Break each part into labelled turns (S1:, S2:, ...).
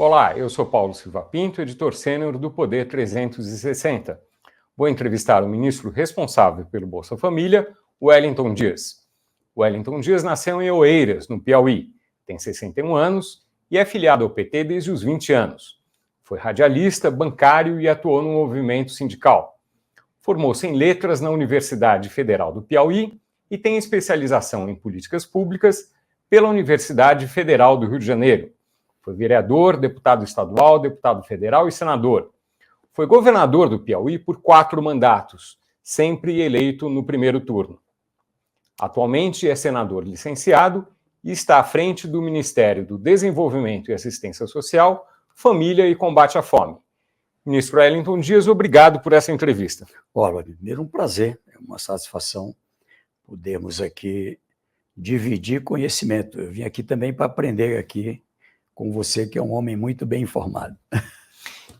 S1: Olá, eu sou Paulo Silva Pinto, editor sênior do Poder 360. Vou entrevistar o ministro responsável pelo Bolsa Família, Wellington Dias. Wellington Dias nasceu em Oeiras, no Piauí, tem 61 anos e é filiado ao PT desde os 20 anos. Foi radialista, bancário e atuou no movimento sindical. Formou-se em letras na Universidade Federal do Piauí e tem especialização em políticas públicas pela Universidade Federal do Rio de Janeiro. Foi vereador, deputado estadual, deputado federal e senador. Foi governador do Piauí por 4 mandatos, sempre eleito no primeiro turno. Atualmente é senador licenciado e está à frente do Ministério do Desenvolvimento e Assistência Social, Família e Combate à Fome. Ministro Wellington Dias, obrigado por essa entrevista.
S2: Olha, primeiro um prazer, é uma satisfação podermos aqui dividir conhecimento. Eu vim aqui também para aprender aqui com você, que é um homem muito bem informado.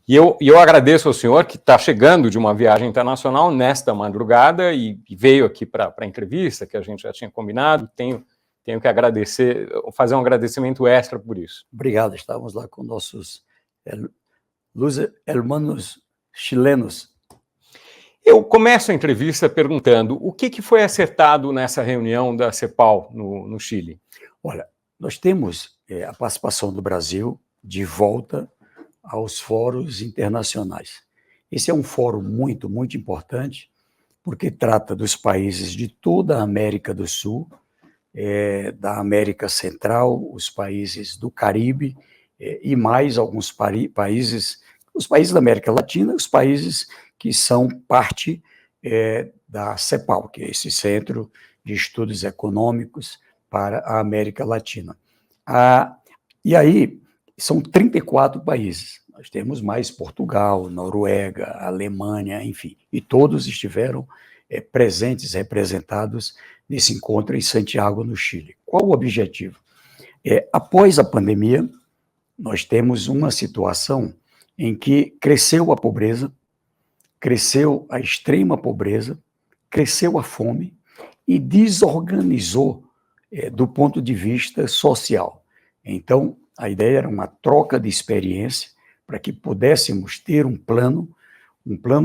S1: E eu agradeço ao senhor que está chegando de uma viagem internacional nesta madrugada e veio aqui para a entrevista, que a gente já tinha combinado. Tenho que agradecer, fazer um agradecimento extra por isso.
S2: Obrigado, estávamos lá com nossos hermanos chilenos.
S1: Eu começo a entrevista perguntando o que foi acertado nessa reunião da CEPAL no Chile?
S2: Olha, nós temos a participação do Brasil de volta aos fóruns internacionais. Esse é um fórum muito, muito importante, porque trata dos países de toda a América do Sul, da América Central, os países do Caribe e mais alguns países, os países da América Latina, os países que são parte da CEPAL, que é esse Centro de Estudos Econômicos para a América Latina. E aí, são 34 países. Nós temos mais Portugal, Noruega, Alemanha, enfim, e todos estiveram presentes, representados nesse encontro em Santiago, no Chile. Qual o objetivo? Após a pandemia, nós temos uma situação em que cresceu a pobreza, cresceu a extrema pobreza, cresceu a fome e desorganizou do ponto de vista social. Então, a ideia era uma troca de experiência para que pudéssemos ter um plano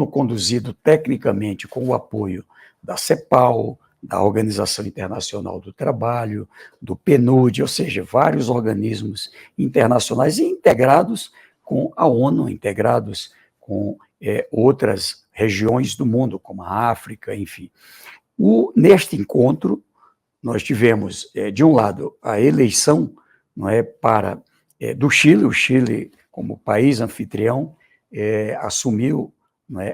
S2: conduzido tecnicamente com o apoio da CEPAL, da Organização Internacional do Trabalho, do PNUD, ou seja, vários organismos internacionais integrados com a ONU, integrados com outras regiões do mundo, como a África, enfim. Neste encontro, nós tivemos, de um lado, a eleição do Chile. O Chile, como país anfitrião, assumiu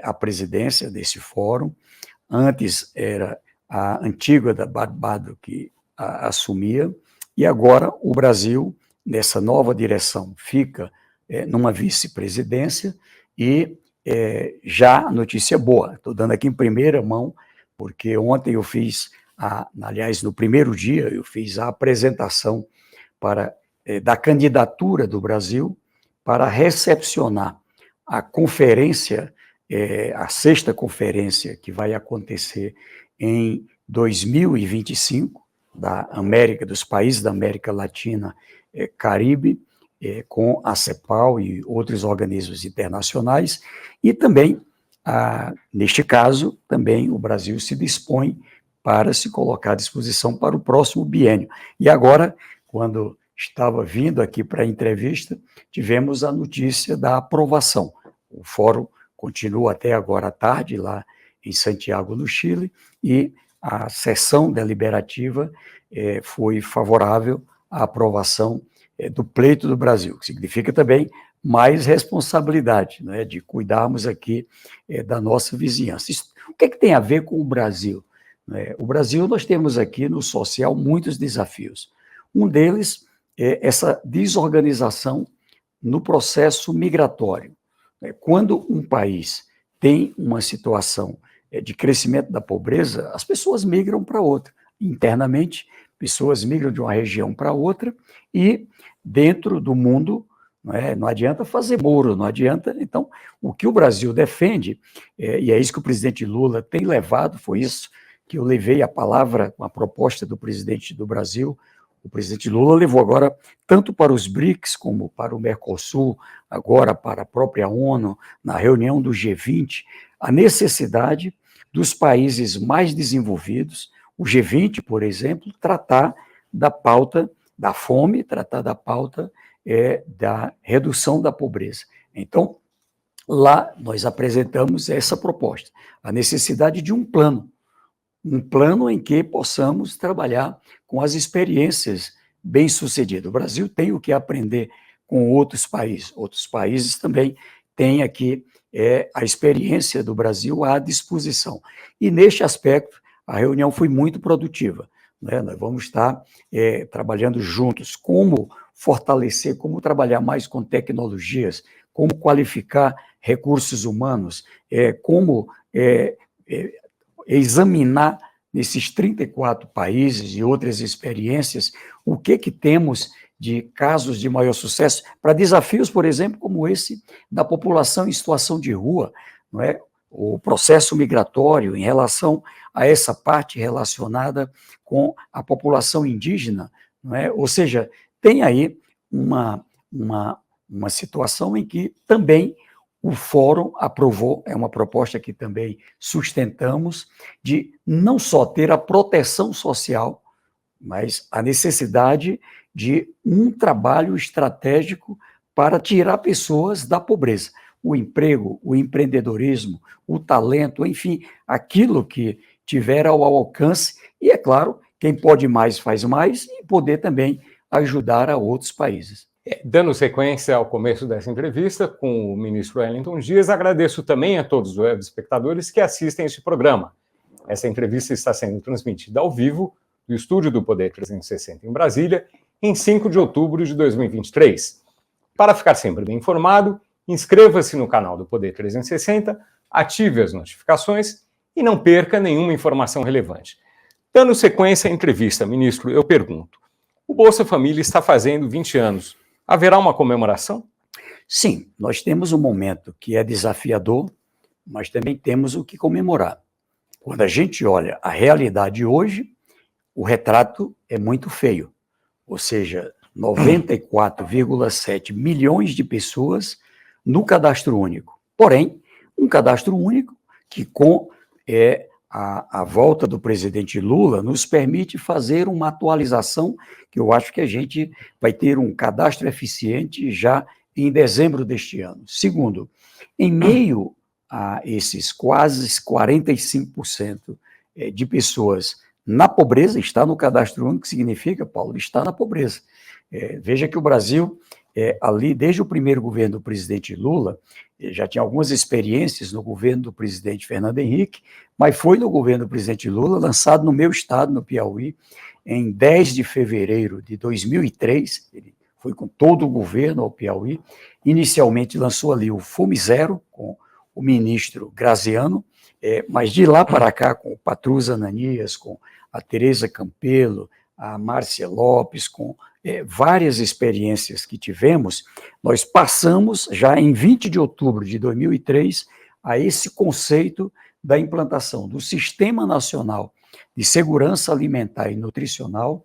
S2: a presidência desse fórum. Antes era a Antigua da Barbados que assumia, e agora o Brasil, nessa nova direção, fica numa vice-presidência e já notícia boa. Estou dando aqui em primeira mão, porque ontem eu fiz, aliás, no primeiro dia, eu fiz a apresentação da candidatura do Brasil para recepcionar a conferência, a 6ª conferência que vai acontecer em 2025, dos países da América Latina, Caribe, com a CEPAL e outros organismos internacionais, e também, neste caso, também o Brasil se dispõe para se colocar à disposição para o próximo biênio. E agora, quando estava vindo aqui para a entrevista, tivemos a notícia da aprovação. O fórum continua até agora à tarde, lá em Santiago, no Chile, e a sessão deliberativa foi favorável à aprovação do pleito do Brasil, que significa também mais responsabilidade, né, de cuidarmos aqui da nossa vizinhança. O que tem a ver com o Brasil? O Brasil, nós temos aqui no social muitos desafios. Um deles é essa desorganização no processo migratório. Quando um país tem uma situação de crescimento da pobreza, as pessoas migram para outra. Internamente, pessoas migram de uma região para outra e dentro do mundo, não adianta fazer muro, não adianta. Então, o que o Brasil defende, e é isso que o presidente Lula tem levado, foi isso que eu levei a palavra, a proposta do presidente do Brasil, O presidente Lula levou agora, tanto para os BRICS, como para o Mercosul, agora para a própria ONU, na reunião do G20, a necessidade dos países mais desenvolvidos, o G20, por exemplo, tratar da pauta da fome, tratar da pauta da redução da pobreza. Então, lá nós apresentamos essa proposta, a necessidade de um plano em que possamos trabalhar com as experiências bem-sucedidas. O Brasil tem o que aprender com outros países também têm aqui a experiência do Brasil à disposição. E, neste aspecto, a reunião foi muito produtiva, né? Nós vamos estar trabalhando juntos, como fortalecer, como trabalhar mais com tecnologias, como qualificar recursos humanos, como examinar nesses 34 países e outras experiências o que temos de casos de maior sucesso para desafios, por exemplo, como esse da população em situação de rua, não é? O processo migratório em relação a essa parte relacionada com a população indígena, não é? Ou seja, tem aí uma situação em que também o Fórum aprovou, é uma proposta que também sustentamos, de não só ter a proteção social, mas a necessidade de um trabalho estratégico para tirar pessoas da pobreza. O emprego, o empreendedorismo, o talento, enfim, aquilo que tiver ao alcance, e, é claro, quem pode mais faz mais, e poder também ajudar a outros países.
S1: Dando sequência ao começo dessa entrevista com o ministro Wellington Dias, agradeço também a todos os web espectadores que assistem este programa. Essa entrevista está sendo transmitida ao vivo do estúdio do Poder 360 em Brasília, em 5 de outubro de 2023. Para ficar sempre bem informado, inscreva-se no canal do Poder 360, ative as notificações e não perca nenhuma informação relevante. Dando sequência à entrevista, ministro, eu pergunto: o Bolsa Família está fazendo 20 anos. Haverá uma comemoração?
S2: Sim, nós temos um momento que é desafiador, mas também temos o que comemorar. Quando a gente olha a realidade hoje, o retrato é muito feio. Ou seja, 94,7 milhões de pessoas no cadastro único. Porém, um cadastro único que, com a volta do presidente Lula, nos permite fazer uma atualização, que eu acho que a gente vai ter um cadastro eficiente já em dezembro deste ano. Segundo, em meio a esses quase 45% de pessoas na pobreza, está no cadastro único, que significa, Paulo, está na pobreza. Veja que o Brasil, ali, desde o primeiro governo do presidente Lula, já tinha algumas experiências no governo do presidente Fernando Henrique, mas foi no governo do presidente Lula, lançado no meu estado, no Piauí, em 10 de fevereiro de 2003, ele foi com todo o governo ao Piauí, inicialmente lançou ali o Fome Zero, com o ministro Graziano, mas de lá para cá, com o Patrus Ananias, com a Tereza Campelo, a Márcia Lopes, com várias experiências que tivemos, nós passamos já em 20 de outubro de 2003 a esse conceito da implantação do Sistema Nacional de Segurança Alimentar e Nutricional,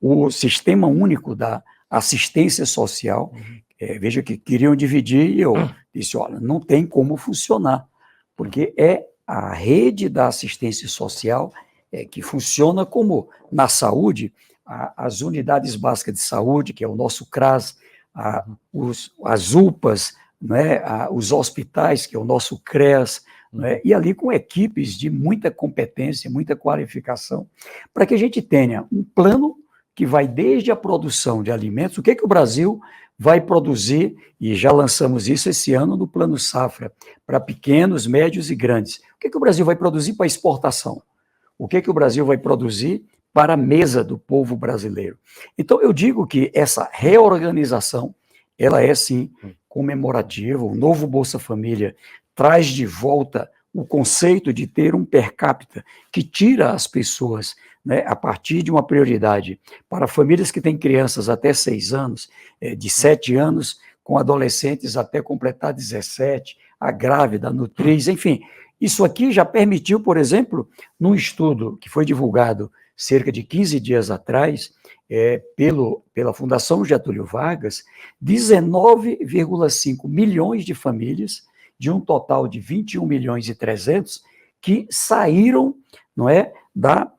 S2: o Sistema Único da Assistência Social. Veja que queriam dividir e eu disse, olha, não tem como funcionar, porque é a rede da assistência social que funciona como na saúde, as unidades básicas de saúde, que é o nosso CRAS, as UPAs, né, os hospitais, que é o nosso CREAS, né, e ali com equipes de muita competência, muita qualificação, para que a gente tenha um plano que vai desde a produção de alimentos, o que o Brasil vai produzir, e já lançamos isso esse ano no Plano Safra, para pequenos, médios e grandes. O que o Brasil vai produzir para exportação? O que o Brasil vai produzir para a mesa do povo brasileiro? Então, eu digo que essa reorganização, ela é, sim, comemorativa. O novo Bolsa Família traz de volta o conceito de ter um per capita que tira as pessoas, né, a partir de uma prioridade para famílias que têm crianças até 6 anos, de 7 anos, com adolescentes até completar 17, a grávida, a nutriz, enfim. Isso aqui já permitiu, por exemplo, num estudo que foi divulgado cerca de 15 dias atrás, pela Fundação Getúlio Vargas, 19,5 milhões de famílias, de um total de 21 milhões e 300, que saíram, não é, da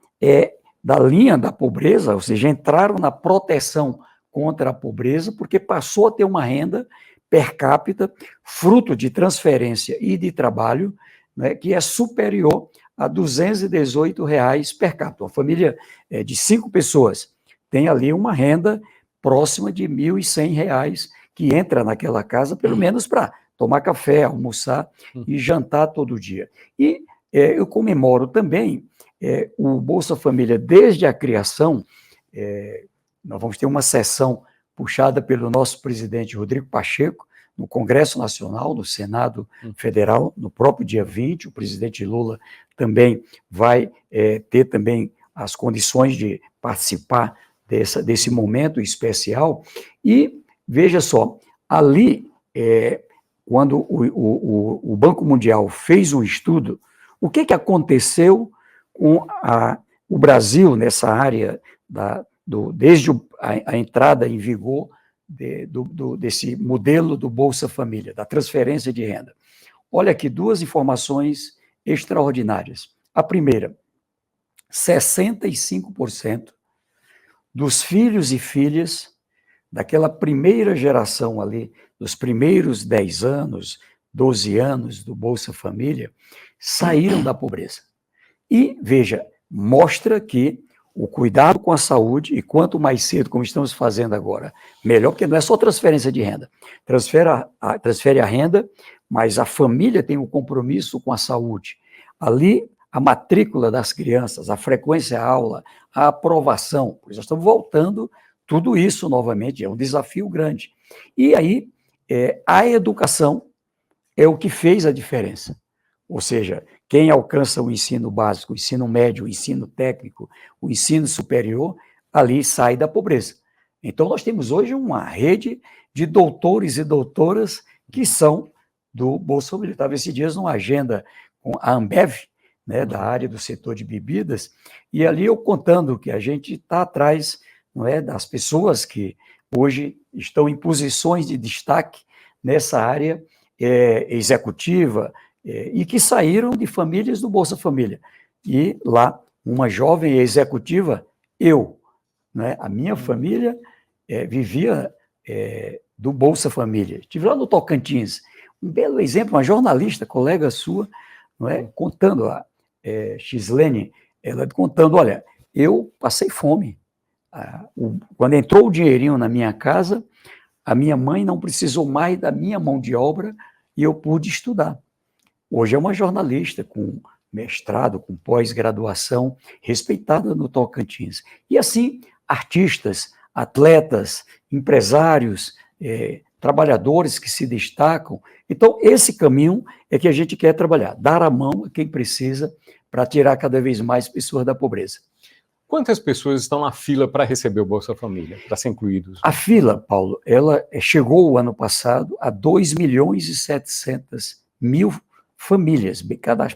S2: linha da pobreza, ou seja, entraram na proteção contra a pobreza, porque passou a ter uma renda per capita, fruto de transferência e de trabalho, né, que é superior a R$ 218 per capita. Uma família de 5 pessoas tem ali uma renda próxima de R$ 1.100, que entra naquela casa, pelo menos para tomar café, almoçar e jantar todo dia. E eu comemoro também o Bolsa Família desde a criação. Nós vamos ter uma sessão puxada pelo nosso presidente Rodrigo Pacheco, no Congresso Nacional, no Senado Federal, no próprio dia 20, o presidente Lula também vai ter também as condições de participar desse momento especial. E, veja só, ali, quando o Banco Mundial fez um estudo, o que aconteceu com o Brasil nessa área, desde a entrada em vigor desse modelo do Bolsa Família, da transferência de renda. Olha aqui, 2 informações extraordinárias. A primeira, 65% dos filhos e filhas daquela primeira geração ali, dos primeiros 10 anos, 12 anos do Bolsa Família, saíram da pobreza. E, veja, mostra que o cuidado com a saúde, e quanto mais cedo, como estamos fazendo agora, melhor, porque não é só transferência de renda. Transfere a renda, mas a família tem um compromisso com a saúde. Ali, a matrícula das crianças, a frequência à aula, a aprovação, pois nós estamos voltando tudo isso novamente, é um desafio grande. E aí, a educação é o que fez a diferença. Ou seja, quem alcança o ensino básico, o ensino médio, o ensino técnico, o ensino superior, ali sai da pobreza. Então, nós temos hoje uma rede de doutores e doutoras que são do Bolsa Família. Estava esses dias numa agenda com a Ambev, né, da área do setor de bebidas, e ali eu contando que a gente está atrás, não é, das pessoas que hoje estão em posições de destaque nessa área executiva, e que saíram de famílias do Bolsa Família. E lá, uma jovem executiva, né, a minha família vivia do Bolsa Família. Estive lá no Tocantins, um belo exemplo, uma jornalista, colega sua, não é, contando, a Xislene, ela contando, olha, eu passei fome. Quando entrou o dinheirinho na minha casa, a minha mãe não precisou mais da minha mão de obra e eu pude estudar. Hoje é uma jornalista com mestrado, com pós-graduação, respeitada no Tocantins. E assim, artistas, atletas, empresários, trabalhadores que se destacam. Então, esse caminho é que a gente quer trabalhar, dar a mão a quem precisa para tirar cada vez mais pessoas da pobreza.
S1: Quantas pessoas estão na fila para receber o Bolsa Família, para ser incluídos?
S2: A fila, Paulo, ela chegou o ano passado a 2.700.000 famílias,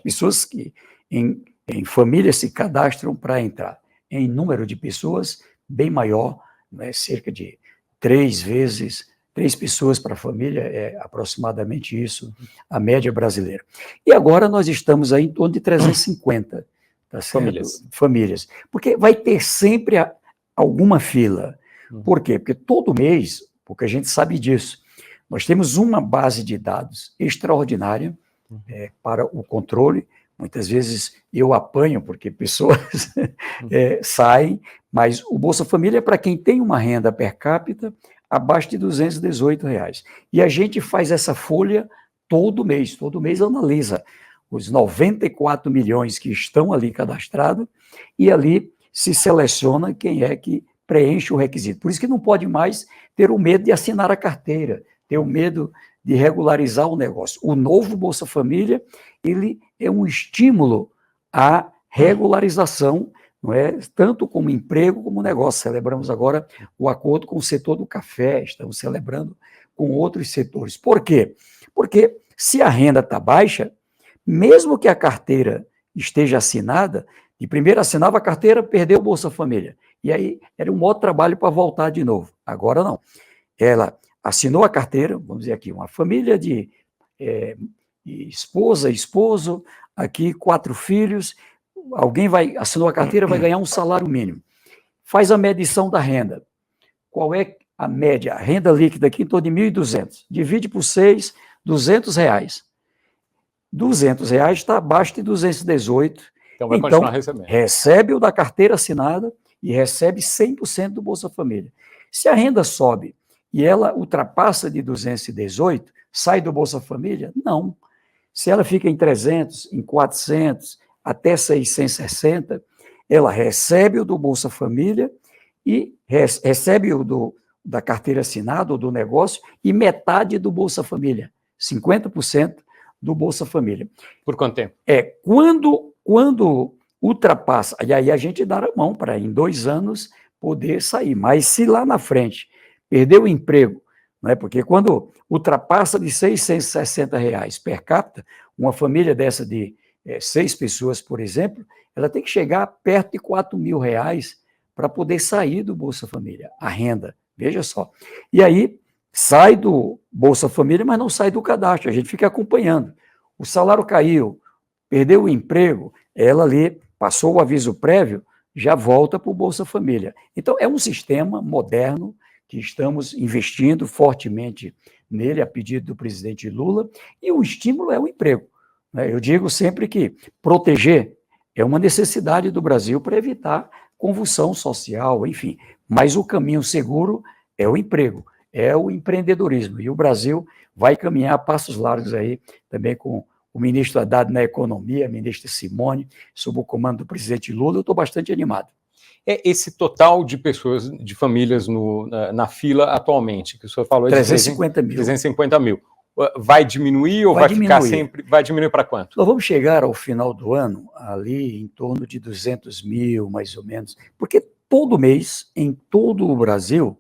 S2: pessoas que em famílias se cadastram para entrar. Em número de pessoas, bem maior, né, cerca de 3 pessoas para a família, é aproximadamente isso, a média brasileira. E agora nós estamos aí em torno de 350 tá certo? Famílias. Porque vai ter sempre alguma fila. Por quê? Porque todo mês, porque a gente sabe disso, nós temos uma base de dados extraordinária para o controle. Muitas vezes eu apanho, porque pessoas saem, mas o Bolsa Família é para quem tem uma renda per capita abaixo de R$ 218. E a gente faz essa folha todo mês analisa os 94 milhões que estão ali cadastrados, e ali se seleciona quem é que preenche o requisito. Por isso que não pode mais ter o medo de assinar a carteira, ter o medo de regularizar o negócio. O novo Bolsa Família, ele é um estímulo à regularização, não é? Tanto como emprego como negócio. Celebramos agora o acordo com o setor do café, estamos celebrando com outros setores. Por quê? Porque se a renda está baixa, mesmo que a carteira esteja assinada, De primeiro assinava a carteira, perdeu o Bolsa Família. E aí era um maior trabalho para voltar de novo. Agora não. Ela assinou a carteira, vamos dizer aqui, uma família de esposa, esposo, aqui 4 filhos, alguém assinou a carteira, vai ganhar um salário mínimo. Faz a medição da renda. Qual é a média? A renda líquida aqui em torno de 1.200. Divide por 6, R$200. R$200 está abaixo de 218.
S1: Então vai continuar recebendo.
S2: Recebe o da carteira assinada e recebe 100% do Bolsa Família. Se a renda sobe e ela ultrapassa de 218, sai do Bolsa Família? Não. Se ela fica em 300, em 400, até 660, ela recebe o do Bolsa Família e recebe o da carteira assinada ou do negócio e metade do Bolsa Família, 50% do Bolsa Família.
S1: Por quanto tempo?
S2: Quando ultrapassa, e aí a gente dá a mão para em 2 anos poder sair, mas se lá na frente perder o emprego, né, porque quando ultrapassa de R$660 per capita, uma família dessa de 6 pessoas, por exemplo, ela tem que chegar perto de R$4.000 para poder sair do Bolsa Família, a renda, veja só. E aí sai do Bolsa Família, mas não sai do cadastro, a gente fica acompanhando. O salário caiu, perdeu o emprego, ela ali passou o aviso prévio, já volta para o Bolsa Família. Então, é um sistema moderno que estamos investindo fortemente nele, a pedido do presidente Lula, e o estímulo é o emprego. Eu digo sempre que proteger é uma necessidade do Brasil para evitar convulsão social, enfim, mas o caminho seguro é o emprego, é o empreendedorismo, e o Brasil vai caminhar a passos largos aí, também com o ministro Haddad na economia, a ministra Simone, sob o comando do presidente Lula. Eu estou bastante animado.
S1: É esse total de pessoas, de famílias na fila atualmente, que o senhor falou?
S2: 350 mil.
S1: 350 mil. Vai diminuir ou vai ficar sempre? Vai diminuir para quanto?
S2: Nós vamos chegar ao final do ano ali em torno de 200 mil, mais ou menos, porque todo mês, em todo o Brasil,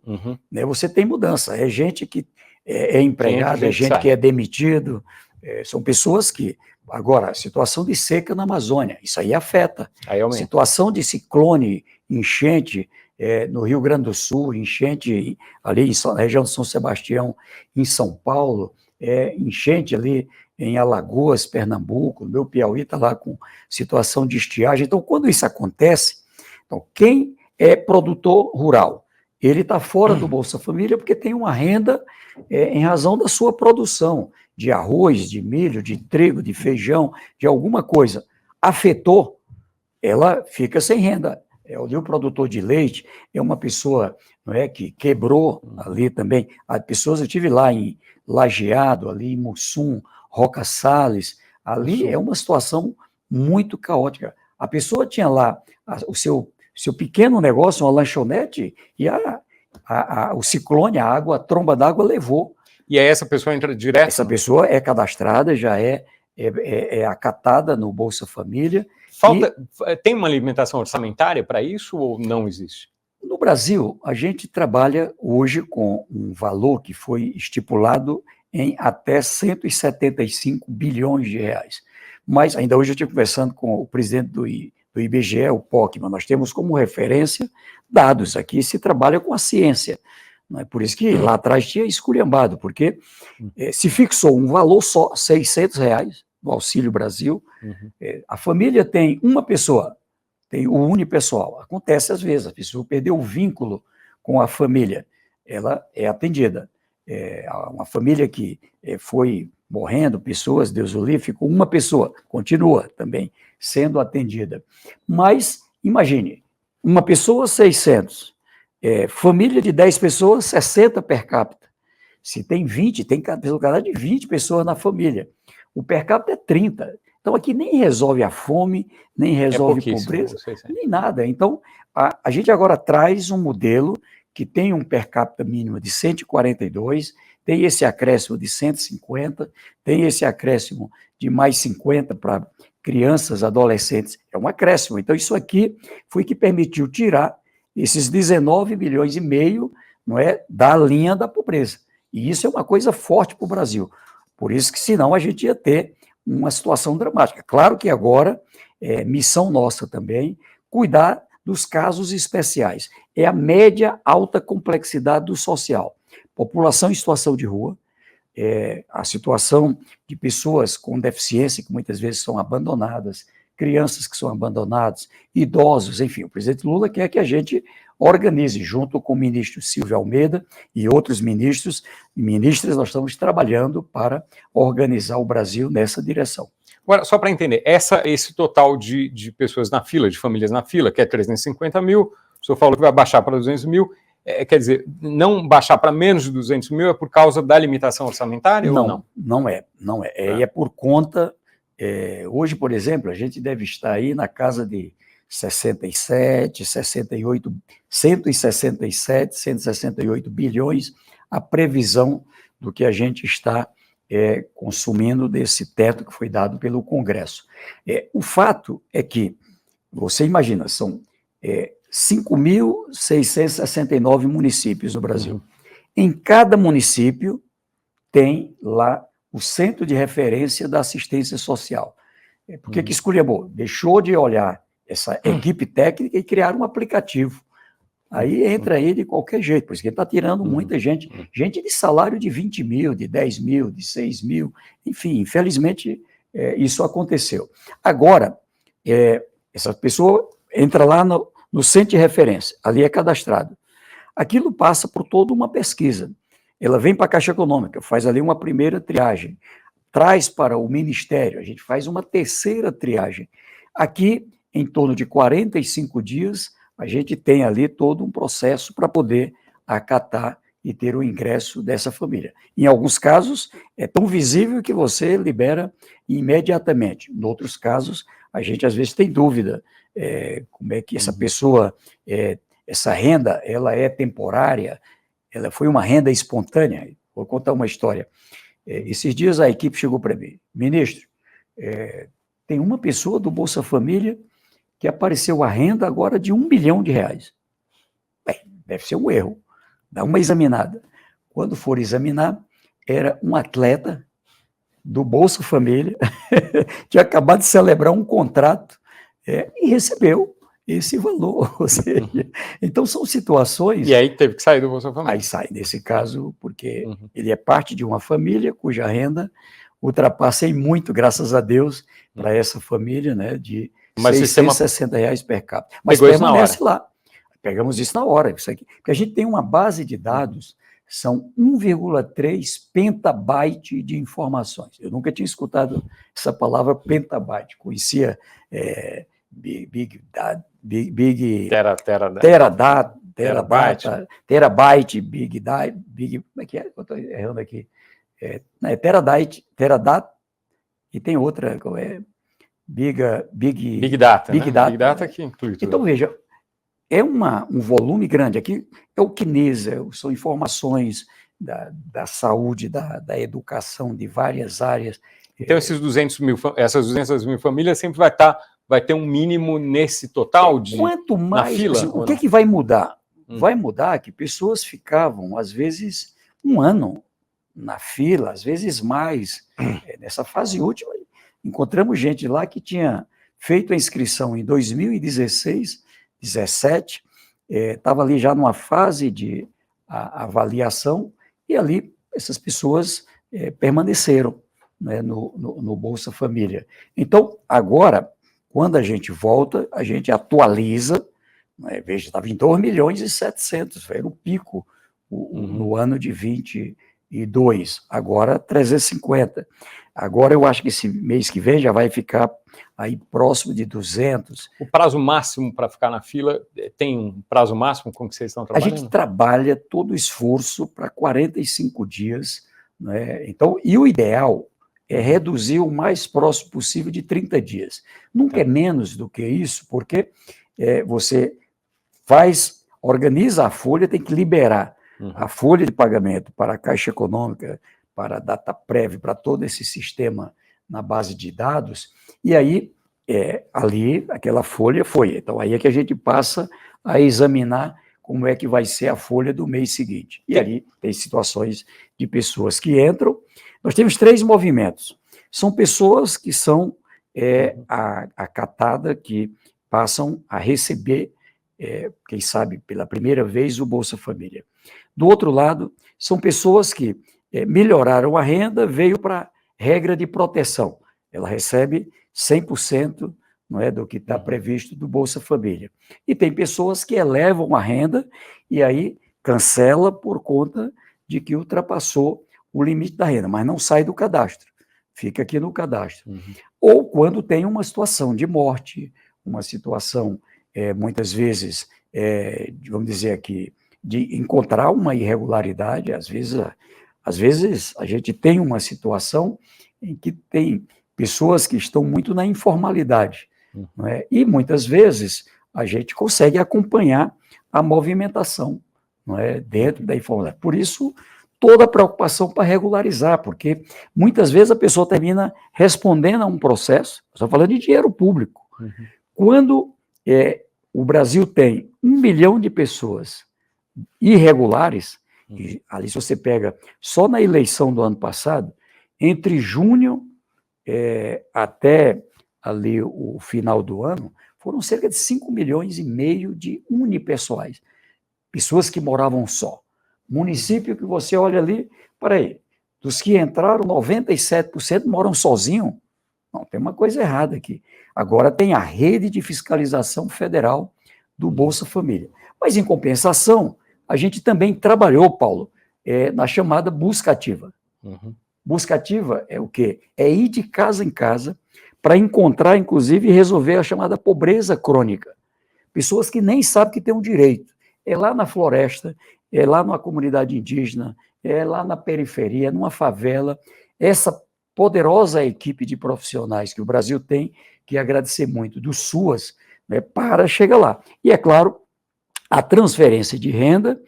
S2: né, você tem mudança. É gente que é empregada, é gente que é demitido, são pessoas que... Agora, situação de seca na Amazônia, isso aí afeta. Situação de ciclone, enchente no Rio Grande do Sul, enchente ali na região de São Sebastião, em São Paulo, enchente ali em Alagoas, Pernambuco, o meu Piauí está lá com situação de estiagem. Então, quando isso acontece, então, quem é produtor rural, ele está fora do Bolsa Família porque tem uma renda em razão da sua produção, de arroz, de milho, de trigo, de feijão, de alguma coisa. Afetou, ela fica sem renda. O produtor de leite é uma pessoa, não é, que quebrou ali também. As pessoas, eu estive lá em Lajeado, ali em Mussum, Roca Salles, ali é uma situação muito caótica. A pessoa tinha lá o seu pequeno negócio, uma lanchonete, e o ciclone, a tromba d'água levou.
S1: E aí essa pessoa entra direto?
S2: Essa pessoa é cadastrada, já é acatada no Bolsa Família.
S1: Tem uma limitação orçamentária para isso ou não existe?
S2: No Brasil, a gente trabalha hoje com um valor que foi estipulado em até 175 bilhões de reais. Mas ainda hoje eu estive conversando com o presidente do IBGE, o Pockmann, nós temos como referência dados. Aqui se trabalha com a ciência. Não é por isso que lá atrás tinha esculhambado, porque se fixou um valor só, R$600, no Auxílio Brasil. A família tem uma pessoa, tem o unipessoal. Acontece às vezes, a pessoa perdeu o vínculo com a família, ela é atendida. Uma família que foi morrendo, pessoas, Deus o livre, ficou uma pessoa, continua também sendo atendida. Mas, imagine, uma pessoa, 600, família de 10 pessoas, 60 per capita. Se tem 20, tem cada de 20 pessoas na família. O per capita é 30. Então, aqui nem resolve a fome, nem resolve a pobreza, nem nada. Então, a gente agora traz um modelo que tem um per capita mínimo de 142, tem esse acréscimo de 150, tem esse acréscimo de mais 50 para crianças, adolescentes. É um acréscimo. Então, isso aqui foi que permitiu tirar esses 19 milhões e meio, não é, da linha da pobreza. E isso é uma coisa forte para o Brasil. Por isso que, senão, a gente ia ter uma situação dramática. Claro que agora missão nossa também, cuidar dos casos especiais. É a média alta complexidade do social. População em situação de rua, a situação de pessoas com deficiência, que muitas vezes são abandonadas, crianças que são abandonadas, idosos, enfim. O presidente Lula quer que a gente organize, junto com o ministro Silvio Almeida e outros ministros e ministras, nós estamos trabalhando para organizar o Brasil nessa direção.
S1: Agora, só para entender, esse total de pessoas na fila, de famílias na fila, que é 350 mil, o senhor falou que vai baixar para 200 mil, quer dizer, não baixar para menos de 200 mil é por causa da limitação orçamentária ou não?
S2: Não é. É por conta, hoje, por exemplo, a gente deve estar aí na casa de 167, 168 bilhões, a previsão do que a gente está consumindo desse teto que foi dado pelo Congresso. O fato é que, você imagina, são 5.669 municípios no Brasil. Em cada município tem lá o centro de referência da assistência social. Por que escolheu? Deixou de olhar essa equipe técnica e criar um aplicativo. Aí entra aí de qualquer jeito, porque está tirando muita gente de salário de 20 mil, de 10 mil, de 6 mil, enfim, infelizmente isso aconteceu. Agora, essa pessoa entra lá no centro de referência, ali é cadastrado. Aquilo passa por toda uma pesquisa. Ela vem para a Caixa Econômica, faz ali uma primeira triagem, traz para o Ministério, a gente faz uma terceira triagem. Aqui, em torno de 45 dias, a gente tem ali todo um processo para poder acatar e ter o ingresso dessa família. Em alguns casos, é tão visível que você libera imediatamente. Em outros casos, a gente às vezes tem dúvida como é que essa pessoa, essa renda, ela é temporária, ela foi uma renda espontânea. Vou contar uma história. Esses dias a equipe chegou para mim, ministro, tem uma pessoa do Bolsa Família que apareceu a renda agora de R$1 bilhão. Bem, deve ser um erro. Dá uma examinada. Quando for examinar, era um atleta do Bolsa Família, tinha acabado de celebrar um contrato e recebeu esse valor. Ou seja, então são situações...
S1: E aí teve que sair do Bolsa Família.
S2: Aí sai, nesse caso, porque ele é parte de uma família cuja renda ultrapassa em muito, graças a Deus, para essa família, né, de R$660 per capita. Mas permanece lá. Pegamos isso na hora. Isso aqui. Porque a gente tem uma base de dados, são 1,3 petabyte de informações. Eu nunca tinha escutado essa palavra petabyte. Conhecia terabyte, big data, como é que é? Eu estou errando aqui. Terabyte, e tem outra, Big Data.
S1: Big Data que inclui tudo.
S2: Então, veja, é um volume grande. Aqui é o CNESA, são informações da saúde, da educação, de várias áreas.
S1: Então, essas 200 mil famílias sempre vai ter um mínimo nesse total
S2: quanto mais, na fila? Assim, o que vai mudar? Vai mudar que pessoas ficavam, às vezes, um ano na fila, às vezes mais. Nessa fase última, encontramos gente lá que tinha feito a inscrição em 2016, 2017, estava ali já numa fase de avaliação, e ali essas pessoas permaneceram, né, no Bolsa Família. Então, agora, quando a gente volta, a gente atualiza, né, veja, estava em 2.700.000, era o pico no ano de 22, agora 350. Agora eu acho que esse mês que vem já vai ficar aí próximo de 200.
S1: O prazo máximo para ficar na fila, tem um prazo máximo com que vocês estão trabalhando?
S2: A gente trabalha todo o esforço para 45 dias, né? Então, e o ideal é reduzir o mais próximo possível de 30 dias. Nunca é menos do que isso, porque você organiza a folha, tem que liberar a folha de pagamento para a Caixa Econômica, para a Dataprev, para todo esse sistema na base de dados, e aí, ali, aquela folha foi. Então, aí é que a gente passa a examinar como é que vai ser a folha do mês seguinte. E ali tem situações de pessoas que entram. Nós temos 3 movimentos. São pessoas que são é a catada que passam a receber, quem sabe, pela primeira vez, o Bolsa Família. Do outro lado, são pessoas que melhoraram a renda, veio para regra de proteção. Ela recebe 100%, não é, do que está previsto do Bolsa Família. E tem pessoas que elevam a renda e aí cancela por conta de que ultrapassou o limite da renda, mas não sai do cadastro, fica aqui no cadastro. Ou quando tem uma situação de morte, uma situação, muitas vezes, vamos dizer aqui, de encontrar uma irregularidade, às vezes a gente tem uma situação em que tem pessoas que estão muito na informalidade, não é? E muitas vezes a gente consegue acompanhar a movimentação, não é, dentro da informalidade. Por isso, toda a preocupação para regularizar, porque muitas vezes a pessoa termina respondendo a um processo, estou falando de dinheiro público. Quando o Brasil tem 1 milhão de pessoas irregulares, e ali se você pega só na eleição do ano passado, entre junho até ali o final do ano, foram cerca de 5,5 milhões de unipessoais, pessoas que moravam só. Município que você olha ali, peraí, dos que entraram, 97% moram sozinhos. Não, tem uma coisa errada aqui. Agora tem a rede de fiscalização federal do Bolsa Família. Mas, em compensação, a gente também trabalhou, Paulo, na chamada busca ativa. Busca ativa é o quê? É ir de casa em casa para encontrar, inclusive, e resolver a chamada pobreza crônica. Pessoas que nem sabem que têm um direito. É lá na floresta, é lá numa comunidade indígena, é lá na periferia, numa favela. Essa poderosa equipe de profissionais que o Brasil tem, que agradecer muito, do SUAS, né, para chegar lá. E, é claro, a transferência de renda,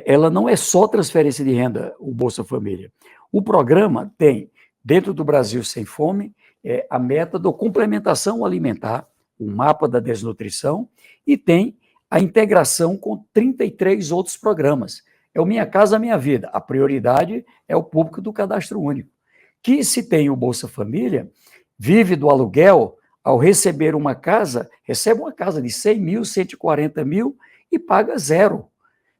S2: ela não é só transferência de renda, o Bolsa Família. O programa tem, dentro do Brasil Sem Fome, a meta da complementação alimentar, o mapa da desnutrição, e tem a integração com 33 outros programas. É o Minha Casa Minha Vida. A prioridade é o público do Cadastro Único, que, se tem o Bolsa Família, vive do aluguel, ao receber uma casa, recebe uma casa de 100 mil, 140 mil e paga zero.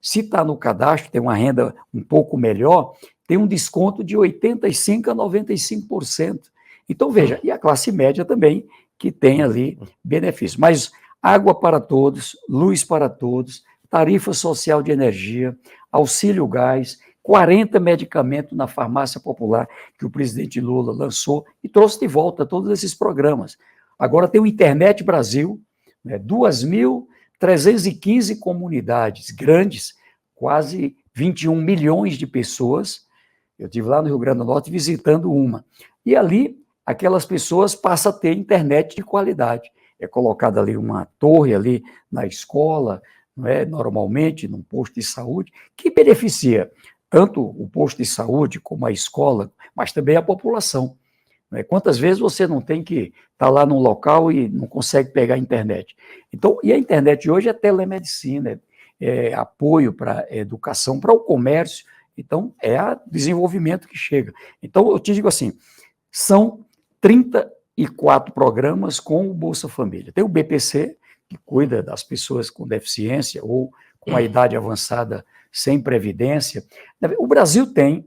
S2: Se está no cadastro, tem uma renda um pouco melhor, tem um desconto de 85% a 95%. Então, veja, e a classe média também, que tem ali benefícios. Mas água para todos, luz para todos, tarifa social de energia, auxílio gás, 40 medicamentos na farmácia popular que o presidente Lula lançou e trouxe de volta todos esses programas. Agora tem o Internet Brasil, 2.315 comunidades grandes, quase 21 milhões de pessoas. Eu estive lá no Rio Grande do Norte visitando uma. E ali, aquelas pessoas passam a ter internet de qualidade. É colocada ali uma torre ali na escola, não é, normalmente, num posto de saúde, que beneficia tanto o posto de saúde como a escola, mas também a população. Quantas vezes você não tem que estar lá num local e não consegue pegar a internet? Então, e a internet hoje é telemedicina, é apoio para a educação, para o comércio, então é o desenvolvimento que chega. Então, eu te digo assim, são 34 programas com o Bolsa Família. Tem o BPC, que cuida das pessoas com deficiência ou com a idade avançada sem previdência. O Brasil tem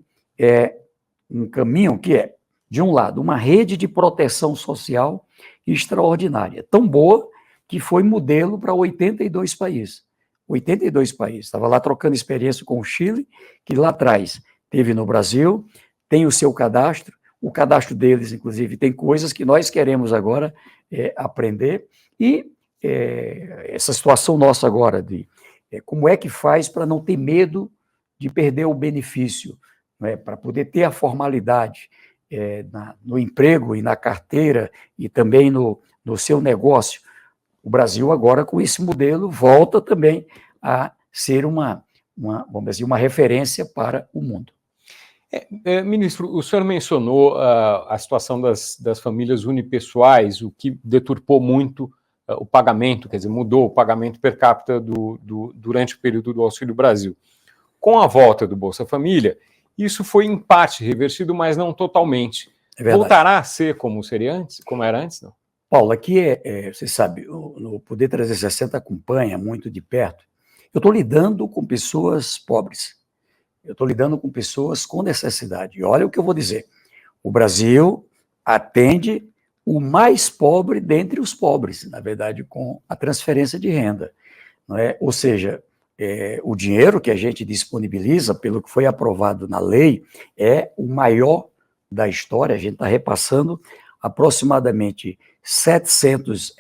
S2: um caminho que é, de um lado, uma rede de proteção social extraordinária, tão boa que foi modelo para 82 países. 82 países. Estava lá trocando experiência com o Chile, que lá atrás teve no Brasil, tem o seu cadastro, o cadastro deles, inclusive, tem coisas que nós queremos agora aprender, e essa situação nossa agora de como é que faz para não ter medo de perder o benefício, para poder ter a formalidade no emprego e na carteira e também no seu negócio. O Brasil agora, com esse modelo, volta também a ser vamos dizer, uma referência para o mundo.
S1: Ministro, o senhor mencionou a situação das famílias unipessoais, o que deturpou muito o pagamento, quer dizer, mudou o pagamento per capita durante o período do Auxílio Brasil. Com a volta do Bolsa Família, isso foi em parte revertido, mas não totalmente.
S2: É verdade.
S1: Voltará a ser como seria antes, como era antes, não?
S2: Paulo, aqui você sabe, no Poder 360 acompanha muito de perto. Eu estou lidando com pessoas pobres. Eu estou lidando com pessoas com necessidade. E olha o que eu vou dizer. O Brasil atende o mais pobre dentre os pobres, na verdade, com a transferência de renda. Não é? Ou seja, o dinheiro que a gente disponibiliza, pelo que foi aprovado na lei, é o maior da história. A gente está repassando aproximadamente R$ 700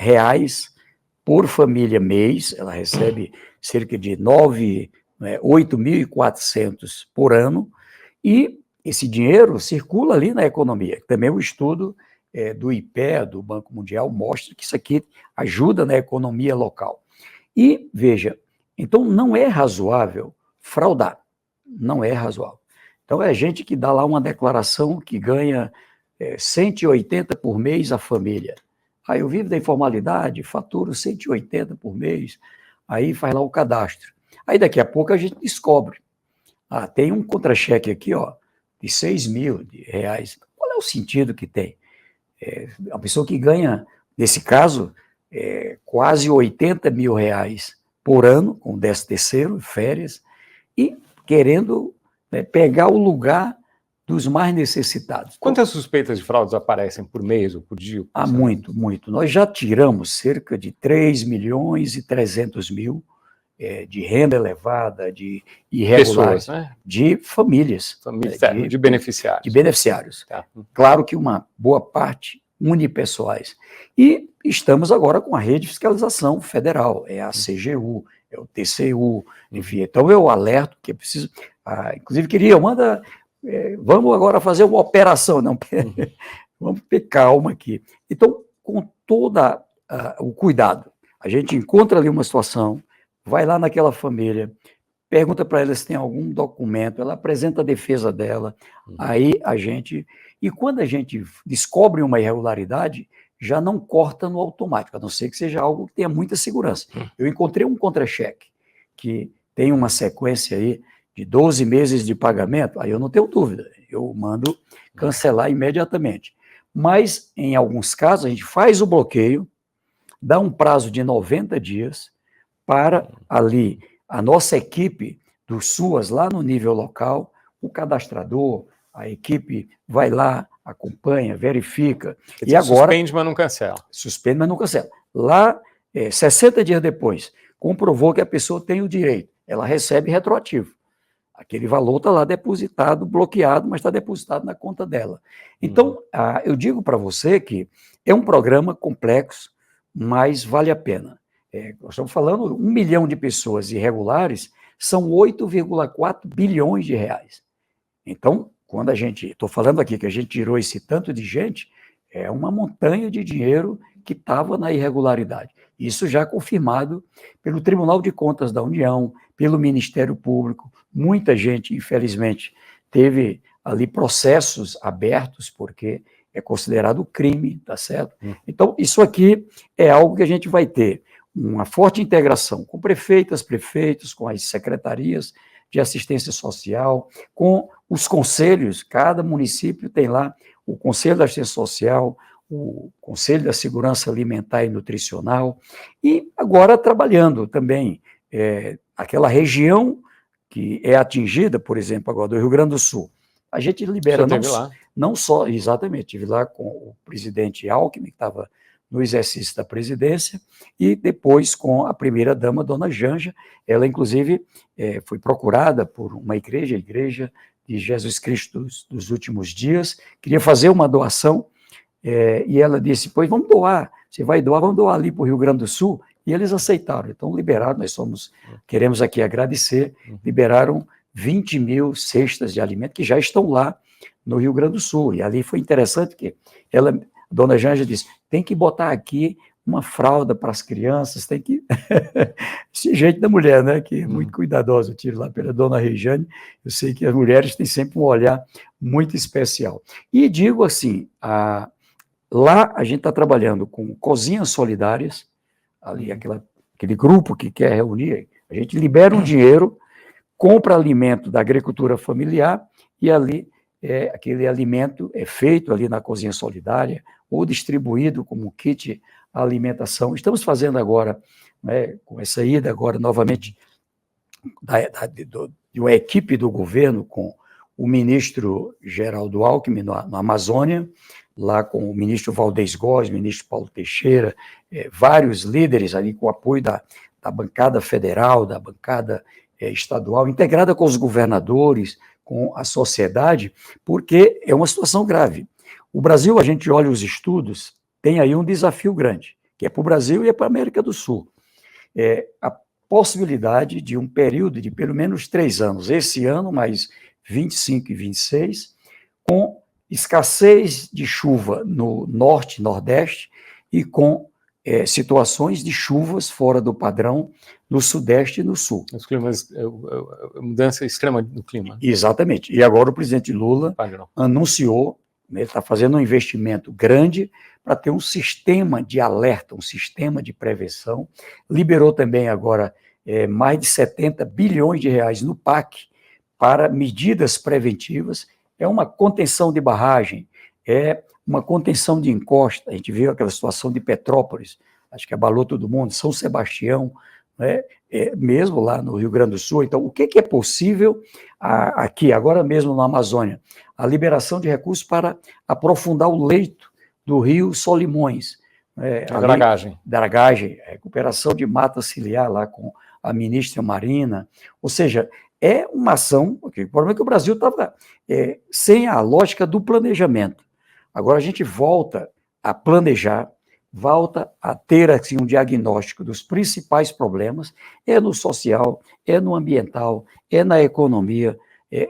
S2: por família mês. Ela recebe cerca de 8.400 por ano, e esse dinheiro circula ali na economia. Também o estudo do IPEA, do Banco Mundial, mostra que isso aqui ajuda na economia local. E, veja, então não é razoável fraudar, não é razoável. Então é gente que dá lá uma declaração que ganha 180 por mês a família. Aí eu vivo da informalidade, faturo 180 por mês, aí faz lá o cadastro. Aí daqui a pouco a gente descobre. Tem um contra-cheque aqui, ó, de R$ 6.000. Qual é o sentido que tem? A pessoa que ganha, nesse caso, quase R$ 80 mil por ano, com 13º, férias, e querendo pegar o lugar dos mais necessitados.
S1: Quantas suspeitas de fraudes aparecem por mês ou por dia?
S2: Muito, muito. Nós já tiramos cerca de 3.300.000 de renda elevada, de irregulares,
S1: pessoas, né?
S2: de famílias.
S1: De beneficiários.
S2: De beneficiários.
S1: Tá.
S2: Claro que uma boa parte unipessoais. E estamos agora com a rede de fiscalização federal, é a CGU, é o TCU, enfim. Então eu alerto que é preciso. Inclusive queria, vamos agora fazer uma operação, não, vamos ter calma aqui. Então, com todo o cuidado, a gente encontra ali uma situação, vai lá naquela família, pergunta para ela se tem algum documento, ela apresenta a defesa dela, aí e quando a gente descobre uma irregularidade, já não corta no automático, a não ser que seja algo que tenha muita segurança. Eu encontrei um contra-cheque que tem uma sequência aí de 12 meses de pagamento, aí eu não tenho dúvida, eu mando cancelar imediatamente. Mas, em alguns casos, a gente faz o bloqueio, dá um prazo de 90 dias para ali a nossa equipe do SUAS, lá no nível local, o cadastrador, a equipe vai lá, acompanha, verifica.
S1: E agora suspende, mas não cancela.
S2: Suspende, mas não cancela. Lá, 60 dias depois, comprovou que a pessoa tem o direito, ela recebe retroativo. Aquele valor está lá depositado, bloqueado, mas está depositado na conta dela. Então, eu digo para você que é um programa complexo, mas vale a pena. Nós estamos falando, 1 milhão de pessoas irregulares são 8,4 bilhões de reais. Então, quando estou falando aqui que a gente tirou esse tanto de gente, é uma montanha de dinheiro que estava na irregularidade. Isso já confirmado pelo Tribunal de Contas da União, pelo Ministério Público. Muita gente, infelizmente, teve ali processos abertos, porque é considerado crime, tá certo? Então, isso aqui é algo que a gente vai ter uma forte integração com prefeitas, prefeitos, com as secretarias de assistência social, com os conselhos. Cada município tem lá o Conselho da Assistência Social, o Conselho da Segurança Alimentar e Nutricional, e agora trabalhando também aquela região que é atingida, por exemplo, agora do Rio Grande do Sul. A gente libera não só, exatamente, estive lá com o presidente Alckmin, que estava no exercício da presidência, e depois com a primeira-dama, dona Janja. Ela, inclusive, foi procurada por uma igreja, a Igreja de Jesus Cristo dos Últimos Dias, queria fazer uma doação, e ela disse, pois vamos doar, você vai doar, vamos doar ali para o Rio Grande do Sul, e eles aceitaram, então liberaram, queremos aqui agradecer, liberaram 20 mil cestas de alimento que já estão lá no Rio Grande do Sul, e ali foi interessante que a dona Janja disse, tem que botar aqui uma fralda para as crianças, tem que... Esse jeito da mulher, né, que é muito cuidadosa, eu tiro lá pela dona Rejane, eu sei que as mulheres têm sempre um olhar muito especial. E digo assim, lá a gente está trabalhando com cozinhas solidárias, ali aquele grupo que quer reunir, a gente libera um dinheiro, compra alimento da agricultura familiar, e ali aquele alimento é feito ali na cozinha solidária ou distribuído como kit alimentação. Estamos fazendo agora, né, com essa ida agora novamente de uma equipe do governo com o ministro Geraldo Alckmin na Amazônia, lá com o ministro Valdez Góes, ministro Paulo Teixeira, vários líderes ali com o apoio da bancada federal, da bancada estadual, integrada com os governadores, com a sociedade, porque é uma situação grave. O Brasil, a gente olha os estudos, tem aí um desafio grande, que é para o Brasil e é para a América do Sul. A possibilidade de um período de pelo menos 3 anos, esse ano, mais 25 e 26, com escassez de chuva no norte e nordeste e com situações de chuvas fora do padrão no sudeste e no sul.
S1: Os climas, mudança extrema do clima.
S2: Exatamente. E agora o presidente Lula anunciou, né, ele está fazendo um investimento grande para ter um sistema de alerta, um sistema de prevenção. Liberou também agora mais de 70 bilhões de reais no PAC para medidas preventivas. É uma contenção de barragem, é uma contenção de encosta. A gente viu aquela situação de Petrópolis, acho que abalou todo mundo, São Sebastião, né, mesmo lá no Rio Grande do Sul. Então, o que é possível aqui, agora mesmo na Amazônia? A liberação de recursos para aprofundar o leito do rio Solimões.
S1: A dragagem.
S2: Dragagem, recuperação de mata ciliar lá com a ministra Marina. Ou seja, é uma ação, o problema é que o Brasil estava sem a lógica do planejamento. Agora a gente volta a planejar, volta a ter assim, um diagnóstico dos principais problemas, no social, no ambiental, na economia.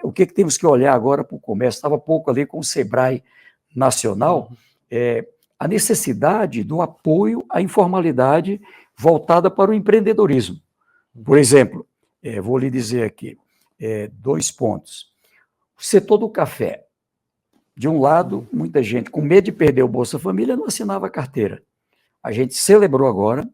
S2: O que temos que olhar agora para o comércio? Estava há pouco ali com o Sebrae Nacional, a necessidade do apoio à informalidade voltada para o empreendedorismo. Por exemplo, vou lhe dizer aqui, 2 pontos. O setor do café. De um lado, muita gente, com medo de perder o Bolsa Família, não assinava a carteira. A gente celebrou agora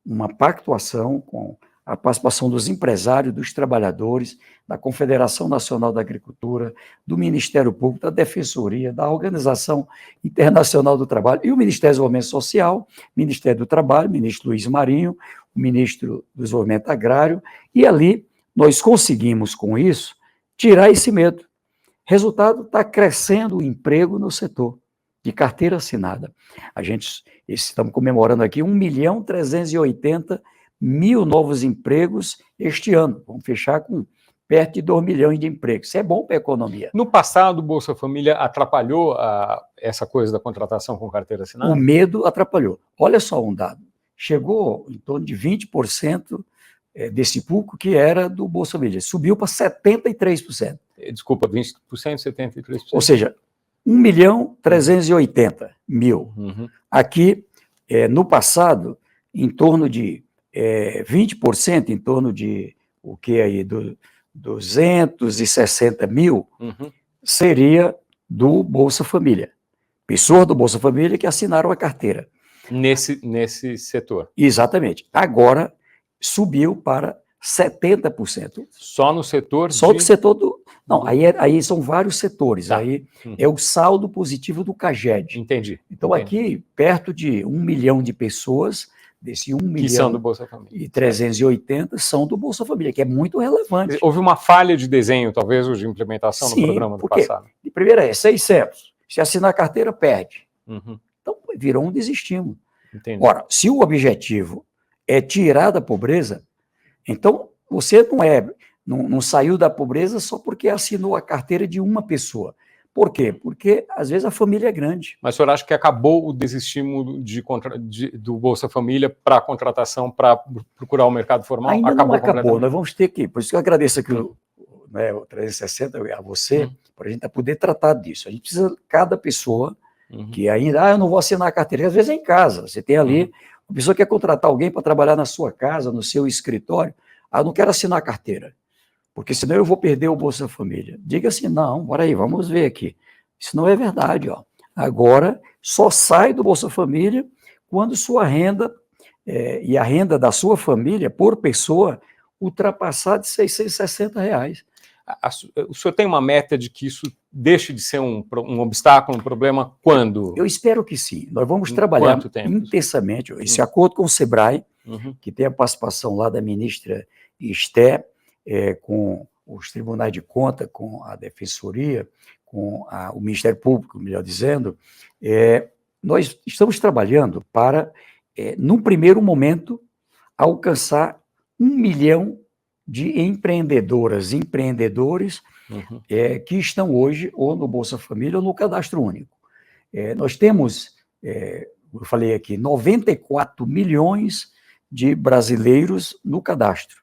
S2: uma pactuação com a participação dos empresários, dos trabalhadores, da Confederação Nacional da Agricultura, do Ministério Público, da Defensoria, da Organização Internacional do Trabalho e o Ministério do Desenvolvimento Social, Ministério do Trabalho, ministro Luiz Marinho, o ministro do Desenvolvimento Agrário, e ali nós conseguimos, com isso, tirar esse medo. Resultado, está crescendo o emprego no setor de carteira assinada. Estamos comemorando aqui 1.380.000 novos empregos este ano. Vamos fechar com perto de 2 milhões de empregos. Isso é bom para a economia.
S1: No passado, o Bolsa Família atrapalhou essa coisa da contratação com carteira assinada?
S2: O medo atrapalhou. Olha só um dado. Chegou em torno de 20% desse público que era do Bolsa Família. Subiu para 73%.
S1: Desculpa, 20%, 73%.
S2: Ou seja, 1.380.000.
S1: Uhum.
S2: Aqui, no passado, em torno de 20%, em torno de o que aí, 260 mil, seria do Bolsa Família. Pessoas do Bolsa Família que assinaram a carteira.
S1: Nesse setor.
S2: Exatamente. Agora, subiu para 70%.
S1: Só no setor?
S2: Só do setor do... Não, aí são vários setores. Tá. Aí é o saldo positivo do CAGED.
S1: Entendi.
S2: Então, aqui, perto de 1 milhão de pessoas, desse 1 milhão
S1: são do Bolsa Família.
S2: E 380 são do Bolsa Família, que é muito relevante.
S1: Houve uma falha de desenho, talvez, ou de implementação no programa do passado?
S2: De primeira 600. Se assinar a carteira, perde. Então, virou um desestímulo.
S1: Entendi.
S2: Ora, se o objetivo é tirar da pobreza, então você não saiu da pobreza só porque assinou a carteira de uma pessoa. Por quê? Porque, às vezes, a família é grande.
S1: Mas o senhor acha que acabou o desestímulo do Bolsa Família para a contratação, para procurar o mercado formal?
S2: Ainda não acabou. Nós vamos ter que... Por isso que eu agradeço aqui o 360 a você, para a gente poder tratar disso. A gente precisa, cada pessoa que ainda... eu não vou assinar a carteira. Às vezes é em casa. Você tem ali... A pessoa quer contratar alguém para trabalhar na sua casa, no seu escritório. Eu não quero assinar a carteira, porque senão eu vou perder o Bolsa Família. Diga assim, não, bora aí, vamos ver aqui. Isso não é verdade. Agora, só sai do Bolsa Família quando sua renda e a renda da sua família, por pessoa, ultrapassar de R$660.
S1: o senhor tem uma meta de que isso deixe de ser um obstáculo, um problema, quando?
S2: Eu espero que sim. Nós vamos trabalhar intensamente. Esse acordo com o SEBRAE, que tem a participação lá da ministra Esté, com os tribunais de conta, com a Defensoria, com o Ministério Público, melhor dizendo, nós estamos trabalhando para, num primeiro momento, alcançar 1 milhão de empreendedoras e empreendedores que estão hoje ou no Bolsa Família ou no Cadastro Único. Nós temos, eu falei aqui, 94 milhões de brasileiros no cadastro.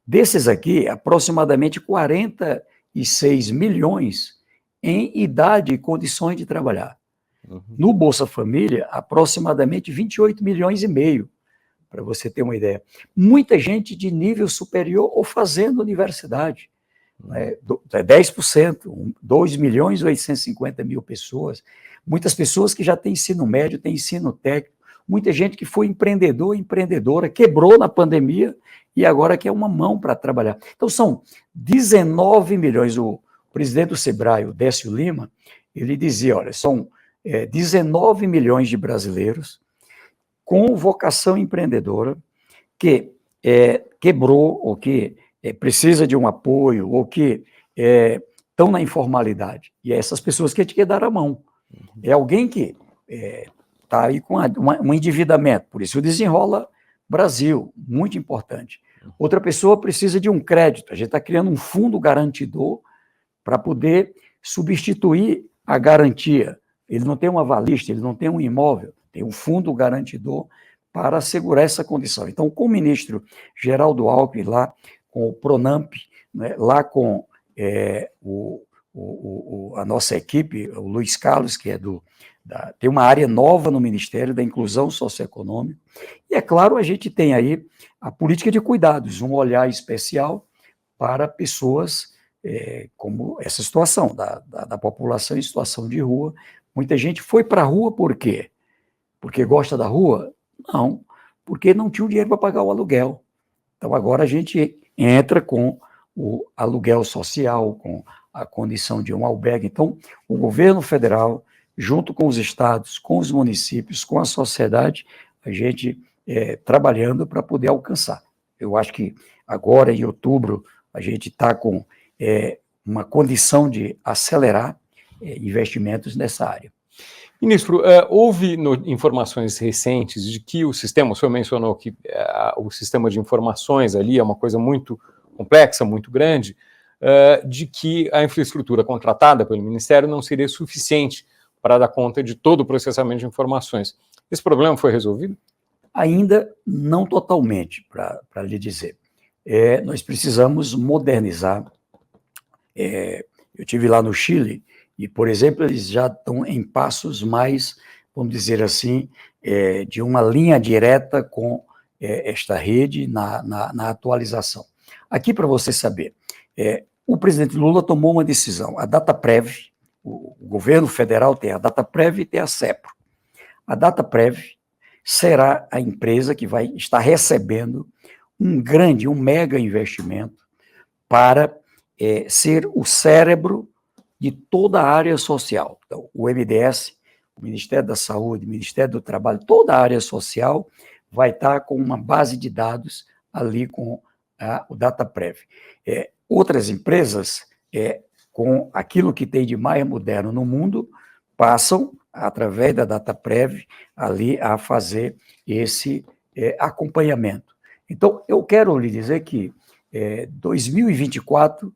S2: Desses aqui, aproximadamente 46 milhões em idade e condições de trabalhar. No Bolsa Família, aproximadamente 28 milhões e meio, para você ter uma ideia. Muita gente de nível superior ou fazendo universidade. 10%, 2 milhões e 850 mil pessoas. Muitas pessoas que já têm ensino médio, têm ensino técnico. Muita gente que foi empreendedor, empreendedora, quebrou na pandemia e agora quer uma mão para trabalhar. Então, são 19 milhões. O presidente do SEBRAE, o Décio Lima, ele dizia, olha, são 19 milhões de brasileiros com vocação empreendedora que quebrou ou que precisa de um apoio ou que estão na informalidade. E é essas pessoas que a gente quer dar a mão. É alguém que está aí com um endividamento, por isso o Desenrola Brasil, muito importante. Outra pessoa precisa de um crédito, a gente está criando um fundo garantidor para poder substituir a garantia. Ele não tem uma avalista, ele não tem um imóvel, tem um fundo garantidor para assegurar essa condição. Então, com o ministro Geraldo Alckmin, lá com o Pronamp, né, lá com a nossa equipe, o Luiz Carlos, que tem uma área nova no Ministério da Inclusão Socioeconômica, e, é claro, a gente tem aí a política de cuidados, um olhar especial para pessoas como essa situação, da população em situação de rua. Muita gente foi para a rua por quê? Porque gosta da rua? Não, porque não tinha o dinheiro para pagar o aluguel. Então, agora a gente entra com o aluguel social, com a condição de um albergue. Então, o governo federal, junto com os estados, com os municípios, com a sociedade, a gente trabalhando para poder alcançar. Eu acho que agora, em outubro, a gente está com uma condição de acelerar investimentos nessa área.
S1: Ministro, houve informações recentes de que o senhor mencionou que o sistema de informações ali é uma coisa muito complexa, muito grande, de que a infraestrutura contratada pelo Ministério não seria suficiente para dar conta de todo o processamento de informações. Esse problema foi resolvido?
S2: Ainda não totalmente, para lhe dizer. Nós precisamos modernizar. Eu estive lá no Chile e, por exemplo, eles já estão em passos mais, vamos dizer assim, de uma linha direta com esta rede na atualização. Aqui, para você saber, o presidente Lula tomou uma decisão, a Dataprev, o governo federal tem a Dataprev e tem a CEPRO. A Dataprev será a empresa que vai estar recebendo um mega investimento para ser o cérebro de toda a área social. Então, o MDS, o Ministério da Saúde, o Ministério do Trabalho, toda a área social vai estar com uma base de dados ali com o Dataprev. Outras empresas, com aquilo que tem de mais moderno no mundo, passam, através da Dataprev, ali a fazer esse acompanhamento. Então, eu quero lhe dizer que 2024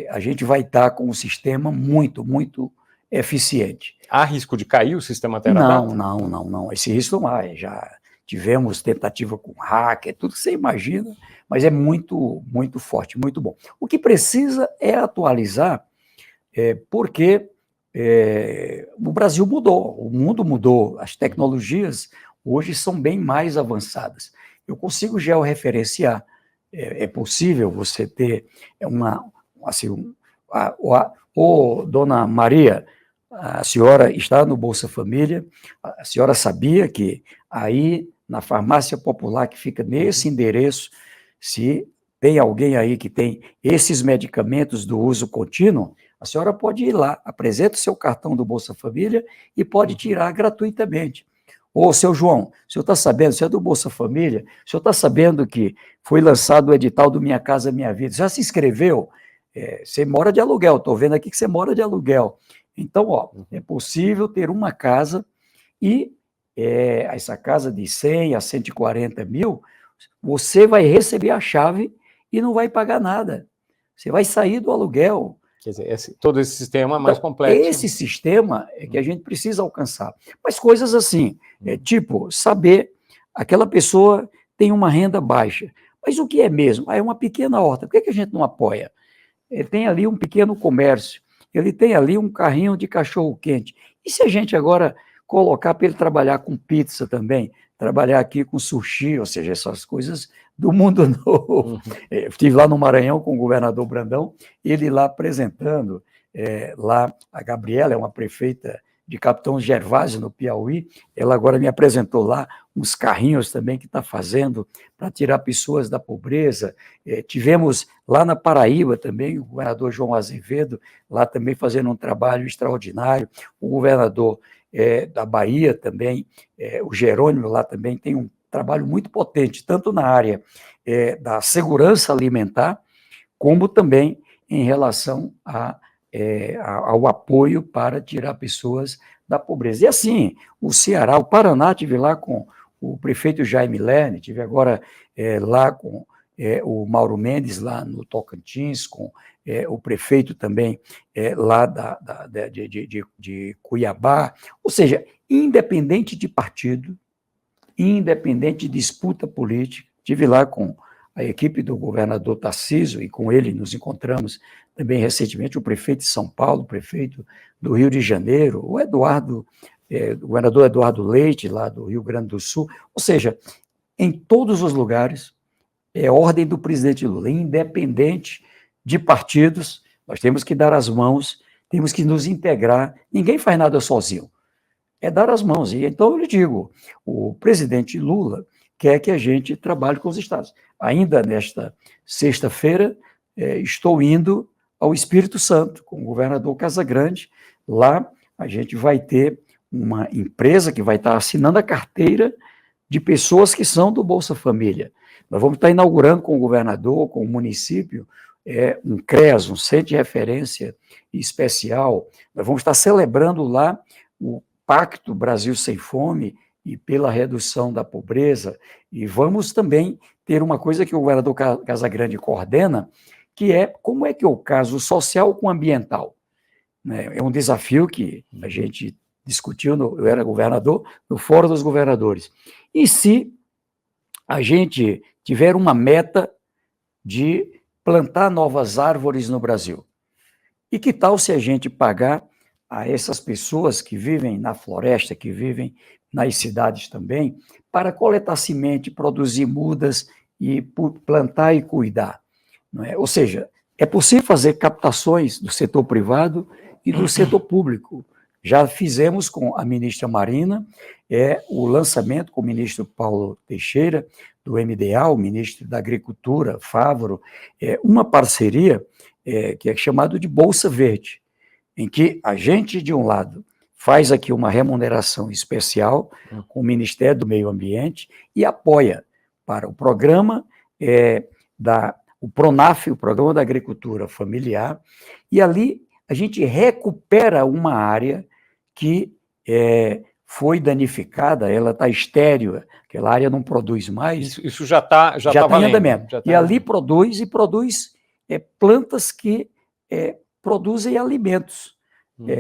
S2: a gente vai estar com um sistema muito, muito eficiente.
S1: Há risco de cair o sistema Teradata?
S2: Não. Esse risco não há. Já tivemos tentativa com hacker, tudo que você imagina, mas é muito, muito forte, muito bom. O que precisa é atualizar, porque o Brasil mudou, o mundo mudou, as tecnologias hoje são bem mais avançadas. Eu consigo georreferenciar, é possível você ter dona Maria, a senhora está no Bolsa Família, a senhora sabia que aí na farmácia popular que fica nesse endereço, se tem alguém aí que tem esses medicamentos do uso contínuo, a senhora pode ir lá, apresenta o seu cartão do Bolsa Família e pode tirar gratuitamente. Ô, seu João, o senhor está sabendo, você é do Bolsa Família, o senhor está sabendo que foi lançado o edital do Minha Casa Minha Vida, já se inscreveu? Você mora de aluguel, estou vendo aqui que você mora de aluguel. Então, ó, é possível ter uma casa e essa casa de 100 a 140 mil, você vai receber a chave e não vai pagar nada. Você vai sair do aluguel.
S1: Quer dizer, todo esse sistema é mais
S2: Então,
S1: complexo.
S2: esse sistema é que a gente precisa alcançar. Mas coisas assim, tipo, saber, aquela pessoa tem uma renda baixa. Mas o que é mesmo? É uma pequena horta. Por que a gente não apoia? Ele tem ali um pequeno comércio, ele tem ali um carrinho de cachorro-quente. E se a gente agora colocar para ele trabalhar com pizza também, trabalhar aqui com sushi, ou seja, essas coisas do mundo novo. Eu estive lá no Maranhão com o governador Brandão, ele lá apresentando, lá a Gabriela é uma prefeita de Capitão Gervásio, no Piauí, ela agora me apresentou lá uns carrinhos também que está fazendo para tirar pessoas da pobreza. Tivemos lá na Paraíba também, o governador João Azevedo, lá também fazendo um trabalho extraordinário, o governador da Bahia também, o Jerônimo lá também tem um trabalho muito potente, tanto na área da segurança alimentar, como também em relação ao apoio para tirar pessoas da pobreza. E assim, o Ceará, o Paraná, tive lá com o prefeito Jaime Lerner, tive agora lá com o Mauro Mendes, lá no Tocantins, com o prefeito também lá de Cuiabá, ou seja, independente de partido, independente de disputa política, tive lá com a equipe do governador Tarcísio, e com ele nos encontramos também recentemente o prefeito de São Paulo, o prefeito do Rio de Janeiro, o governador Eduardo Leite, lá do Rio Grande do Sul, ou seja, em todos os lugares, é ordem do presidente Lula, independente de partidos, nós temos que dar as mãos, temos que nos integrar, ninguém faz nada sozinho, é dar as mãos. E então eu lhe digo, o presidente Lula quer que a gente trabalhe com os estados. Ainda nesta sexta-feira, estou indo ao Espírito Santo com o governador Casagrande. Lá a gente vai ter uma empresa que vai estar assinando a carteira de pessoas que são do Bolsa Família. Nós vamos estar inaugurando com o governador, com o município, um CREAS, um Centro de Referência Especial. Nós vamos estar celebrando lá o Pacto Brasil Sem Fome e pela redução da pobreza, e vamos também ter uma coisa que o governador Casagrande coordena, que é como é que eu caso social com ambiental. É um desafio que a gente discutiu, eu era governador, no Fórum dos Governadores. E se a gente tiver uma meta de plantar novas árvores no Brasil? E que tal se a gente pagar a essas pessoas que vivem na floresta, que vivem nas cidades também, para coletar semente, produzir mudas e plantar e cuidar? Não é? Ou seja, é possível fazer captações do setor privado e do setor público. Já fizemos com a ministra Marina o lançamento com o ministro Paulo Teixeira, do MDA, o ministro da Agricultura, Fávaro, uma parceria que é chamado de Bolsa Verde, em que a gente, de um lado, faz aqui uma remuneração especial com o Ministério do Meio Ambiente e apoia para o programa o PRONAF, o Programa da Agricultura Familiar, e ali a gente recupera uma área que foi danificada, ela está estéril, aquela área não produz mais.
S1: Isso já está
S2: em andamento. E ali produz plantas que produzem alimentos.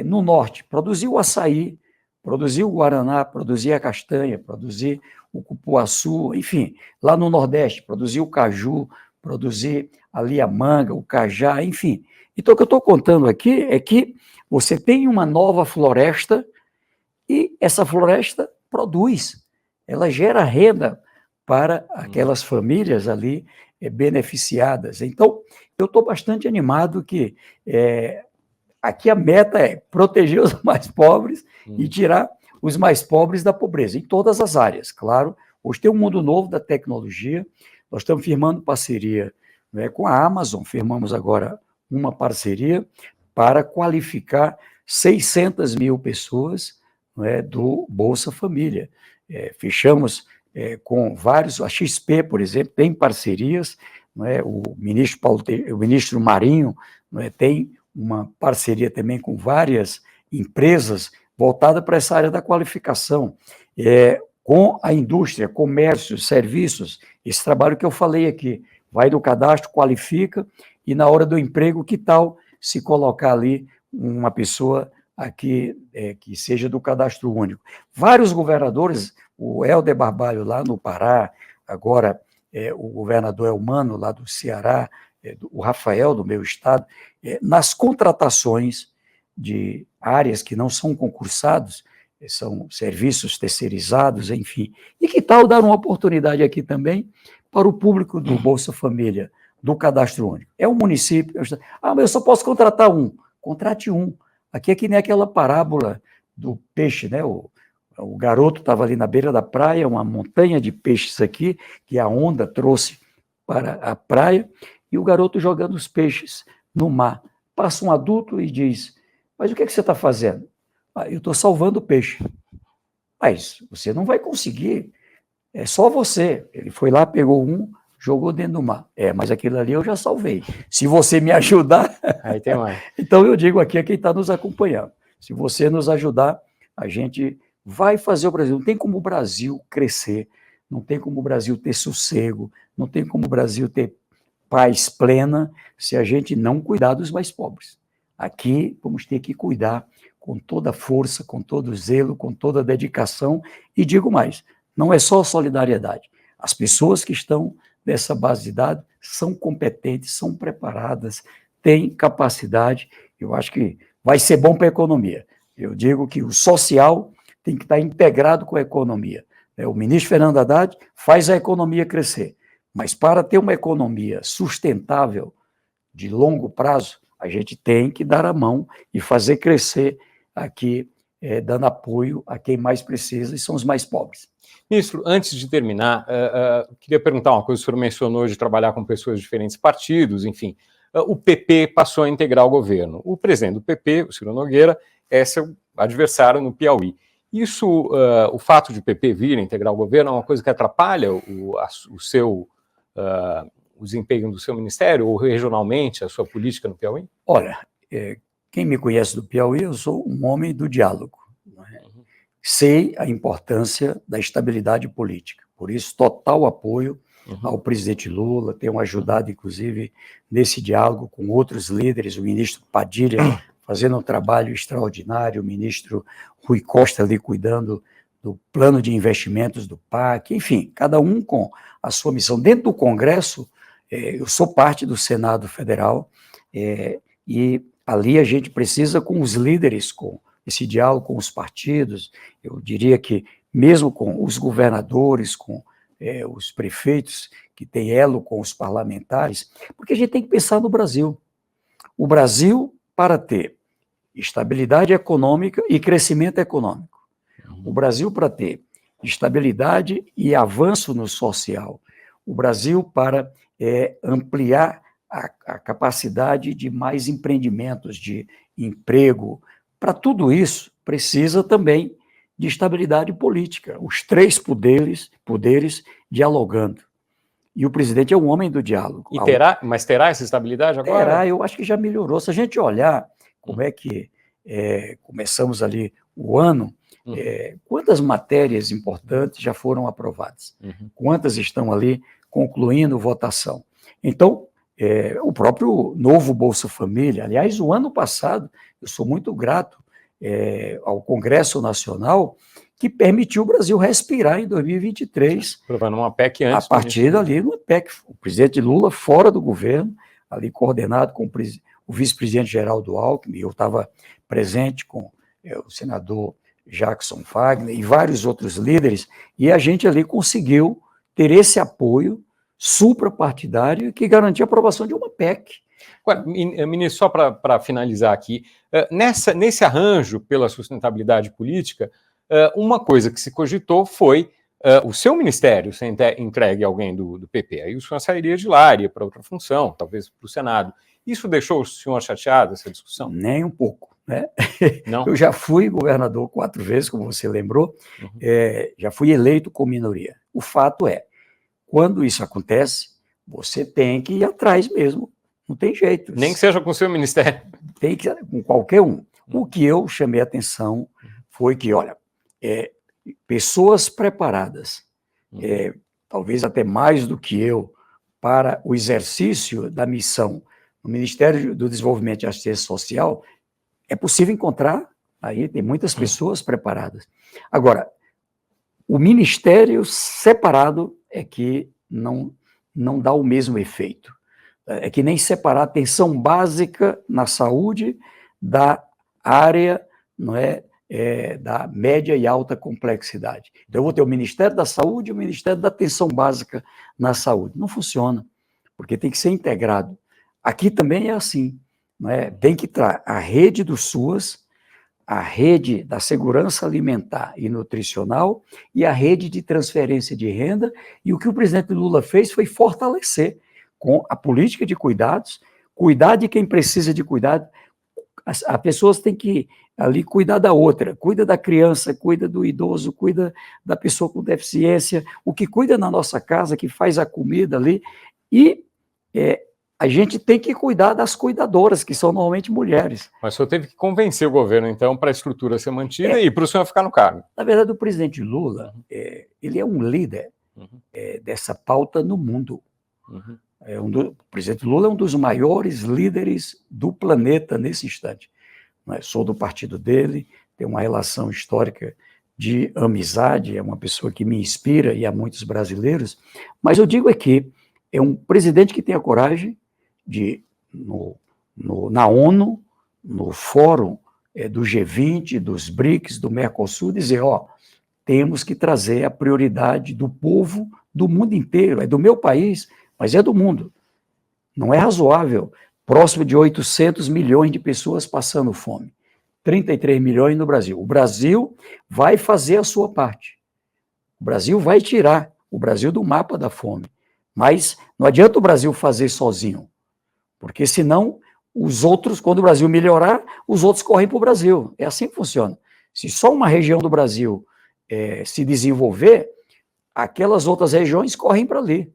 S2: No norte, produzir o açaí, produzir o guaraná, produzir a castanha, produzir o cupuaçu, enfim, lá no nordeste, produzir o caju, produzir ali a manga, o cajá, enfim. Então, o que eu estou contando aqui é que você tem uma nova floresta e essa floresta produz, ela gera renda para aquelas famílias ali beneficiadas. Então, eu estou bastante animado que aqui a meta é proteger os mais pobres e tirar os mais pobres da pobreza, em todas as áreas, claro. Hoje tem um mundo novo da tecnologia, nós estamos firmando parceria né, com a Amazon, firmamos agora uma parceria para qualificar 600 mil pessoas, né, do Bolsa Família. Fechamos com vários, a XP, por exemplo, tem parcerias, né, o ministro Marinho, né, tem uma parceria também com várias empresas voltada para essa área da qualificação, com a indústria, comércio, serviços, esse trabalho que eu falei aqui, vai do cadastro, qualifica, e na hora do emprego, que tal se colocar ali uma pessoa aqui que seja do cadastro único? Vários governadores, o Helder Barbalho lá no Pará, agora o governador Elmano lá do Ceará, o Rafael do meu estado, nas contratações de áreas que não são concursados, são serviços terceirizados, enfim. E que tal dar uma oportunidade aqui também para o público do Bolsa Família, do Cadastro Único? É um município, mas eu só posso contratar um. Contrate um. Aqui é que nem aquela parábola do peixe, né? O garoto estava ali na beira da praia, uma montanha de peixes aqui, que a onda trouxe para a praia, e o garoto jogando os peixes no mar. Passa um adulto e diz: mas o que você está fazendo? Eu estou salvando o peixe. Mas você não vai conseguir, é só você. Ele foi lá, pegou um, jogou dentro do mar. Mas aquilo ali eu já salvei. Se você me ajudar...
S1: Aí tem mais.
S2: Então eu digo aqui a quem está nos acompanhando, se você nos ajudar, a gente vai fazer o Brasil. Não tem como o Brasil crescer, não tem como o Brasil ter sossego, não tem como o Brasil ter paz plena se a gente não cuidar dos mais pobres. Aqui vamos ter que cuidar com toda a força, com todo o zelo, com toda a dedicação, e digo mais, não é só solidariedade. As pessoas que estão nessa base de dados são competentes, são preparadas, têm capacidade. Eu acho que vai ser bom para a economia. Eu digo que o social tem que estar integrado com a economia. O ministro Fernando Haddad faz a economia crescer, mas para ter uma economia sustentável de longo prazo, a gente tem que dar a mão e fazer crescer aqui, dando apoio a quem mais precisa, e são os mais pobres.
S1: Ministro, antes de terminar, queria perguntar uma coisa. O senhor mencionou de trabalhar com pessoas de diferentes partidos, enfim. O PP passou a integrar o governo. O presidente do PP, o Ciro Nogueira, é seu adversário no Piauí. Isso, o fato de o PP vir a integrar o governo, é uma coisa que atrapalha o desempenho do seu ministério, ou regionalmente, a sua política no Piauí?
S2: Olha, quem me conhece do Piauí, eu sou um homem do diálogo. Não é? Sei a importância da estabilidade política, por isso, total apoio ao presidente Lula, tenho ajudado, inclusive, nesse diálogo com outros líderes, o ministro Padilha fazendo um trabalho extraordinário, o ministro Rui Costa ali cuidando do plano de investimentos do PAC, enfim, cada um com a sua missão. Dentro do Congresso, eu sou parte do Senado Federal, e ali a gente precisa, com os líderes, com esse diálogo com os partidos, eu diria que mesmo com os governadores, com os prefeitos, que têm elo com os parlamentares, porque a gente tem que pensar no Brasil. O Brasil, para ter estabilidade econômica e crescimento econômico. O Brasil, para ter estabilidade e avanço no social. O Brasil, para ampliar a capacidade de mais empreendimentos, de emprego. Para tudo isso, precisa também de estabilidade política, os três poderes dialogando. E o presidente é um homem do diálogo.
S1: Mas terá essa estabilidade agora?
S2: Terá, eu acho que já melhorou. Se a gente olhar como é que começamos ali o ano, quantas matérias importantes já foram aprovadas? Quantas estão ali concluindo votação? Então, o próprio novo Bolsa Família, aliás, o ano passado, eu sou muito grato ao Congresso Nacional, que permitiu o Brasil respirar em 2023.
S1: Aprovando uma PEC antes.
S2: A partir dali, uma PEC. O presidente Lula fora do governo, ali coordenado com o vice-presidente Geraldo Alckmin, eu estava presente com o senador Jackson Wagner e vários outros líderes, e a gente ali conseguiu ter esse apoio suprapartidário que garantia a aprovação de uma PEC.
S1: Agora, ministro, só para finalizar aqui, nesse arranjo pela sustentabilidade política, uma coisa que se cogitou foi o seu ministério se entregue a alguém do PP, aí o senhor sairia de lá, iria para outra função, talvez para o Senado. Isso deixou o senhor chateado, essa discussão?
S2: Nem um pouco, né?
S1: Não?
S2: Eu já fui governador 4 vezes, como você lembrou, já fui eleito com minoria. O fato é, quando isso acontece, você tem que ir atrás mesmo, não tem jeito.
S1: Nem que seja com o seu ministério.
S2: Tem que com qualquer um. O que eu chamei a atenção foi que, olha, pessoas preparadas, talvez até mais do que eu, para o exercício da missão no Ministério do Desenvolvimento e Assistência Social, é possível encontrar, aí tem muitas pessoas preparadas. Agora, o ministério separado é que não dá o mesmo efeito. É que nem separar a atenção básica na saúde da área, não é, da média e alta complexidade. Então, eu vou ter o Ministério da Saúde e o Ministério da Atenção Básica na Saúde. Não funciona, porque tem que ser integrado. Aqui também é assim, não é? Tem que estar a rede do SUAS, a rede da segurança alimentar e nutricional e a rede de transferência de renda, e o que o presidente Lula fez foi fortalecer com a política de cuidados, cuidar de quem precisa de cuidado. As pessoas têm que ali cuidar da outra, cuida da criança, cuida do idoso, cuida da pessoa com deficiência, o que cuida na nossa casa, que faz a comida ali, e a gente tem que cuidar das cuidadoras, que são normalmente mulheres.
S1: Mas o senhor teve que convencer o governo, então, para a estrutura ser mantida e para o senhor ficar no cargo.
S2: Na verdade, o presidente Lula, ele é um líder dessa pauta no mundo. O presidente Lula é um dos maiores líderes do planeta nesse instante. Sou do partido dele, tenho uma relação histórica de amizade, é uma pessoa que me inspira, e há muitos brasileiros, mas eu digo aqui, é um presidente que tem a coragem de, na ONU, no fórum do G20, dos BRICS, do Mercosul, dizer, temos que trazer a prioridade do povo do mundo inteiro, é do meu país, mas é do mundo. Não é razoável, próximo de 800 milhões de pessoas passando fome, 33 milhões no Brasil. O Brasil vai fazer a sua parte, o Brasil vai tirar o Brasil do mapa da fome, mas não adianta o Brasil fazer sozinho, porque senão os outros, quando o Brasil melhorar, os outros correm para o Brasil. É assim que funciona. Se só uma região do Brasil se desenvolver, aquelas outras regiões correm para ali.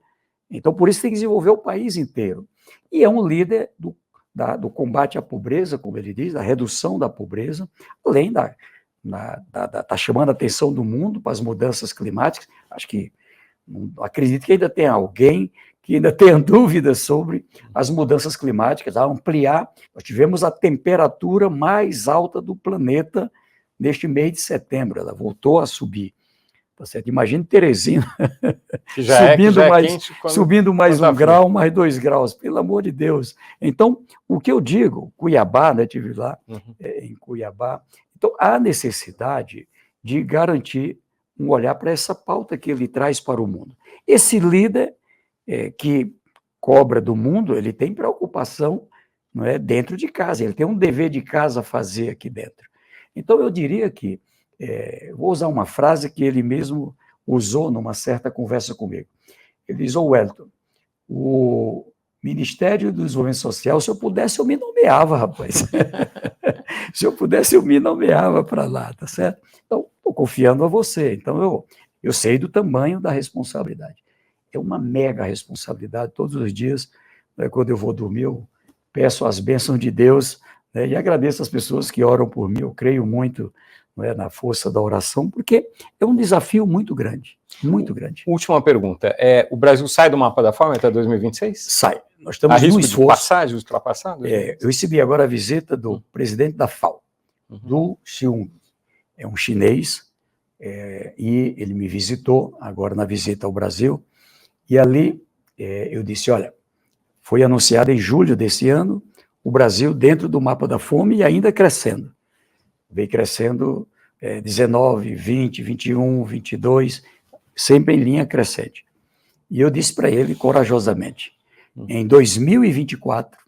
S2: Então, por isso tem que desenvolver o país inteiro. E é um líder do combate à pobreza, como ele diz, da redução da pobreza, além tá chamando a atenção do mundo para as mudanças climáticas. Acho que, acredito que ainda tem alguém que ainda tenha dúvidas sobre as mudanças climáticas, a ampliar. Nós tivemos a temperatura mais alta do planeta neste mês de setembro, ela voltou a subir. Tá certo? Imagina Teresina subindo mais 1 grau, mais 2 graus, pelo amor de Deus. Então, o que eu digo, Cuiabá, né, estive lá em Cuiabá, então há necessidade de garantir um olhar para essa pauta que ele traz para o mundo. Esse líder que cobra do mundo, ele tem preocupação, não é, dentro de casa, ele tem um dever de casa a fazer aqui dentro. Então, eu diria que, vou usar uma frase que ele mesmo usou numa certa conversa comigo. Ele diz, Wellington, o Ministério do Desenvolvimento Social, se eu pudesse, eu me nomeava, rapaz. Se eu pudesse, eu me nomeava para lá, tá certo? Então, estou confiando a você. Então, eu sei do tamanho da responsabilidade. É uma mega responsabilidade. Todos os dias, né, quando eu vou dormir, eu peço as bênçãos de Deus, né, e agradeço as pessoas que oram por mim. Eu creio muito, né, na força da oração, porque é um desafio muito grande, muito grande.
S1: Última pergunta. O Brasil sai do mapa da fome até 2026?
S2: Sai. Nós estamos num esforço.
S1: De passar, de ultrapassar?
S2: Eu recebi agora a visita do presidente da FAO, do Xiong. É um chinês, e ele me visitou agora na visita ao Brasil, e ali eu disse, olha, foi anunciado em julho desse ano o Brasil dentro do mapa da fome e ainda crescendo. Veio crescendo 19, 20, 21, 22, sempre em linha crescente. E eu disse para ele corajosamente, em 2024,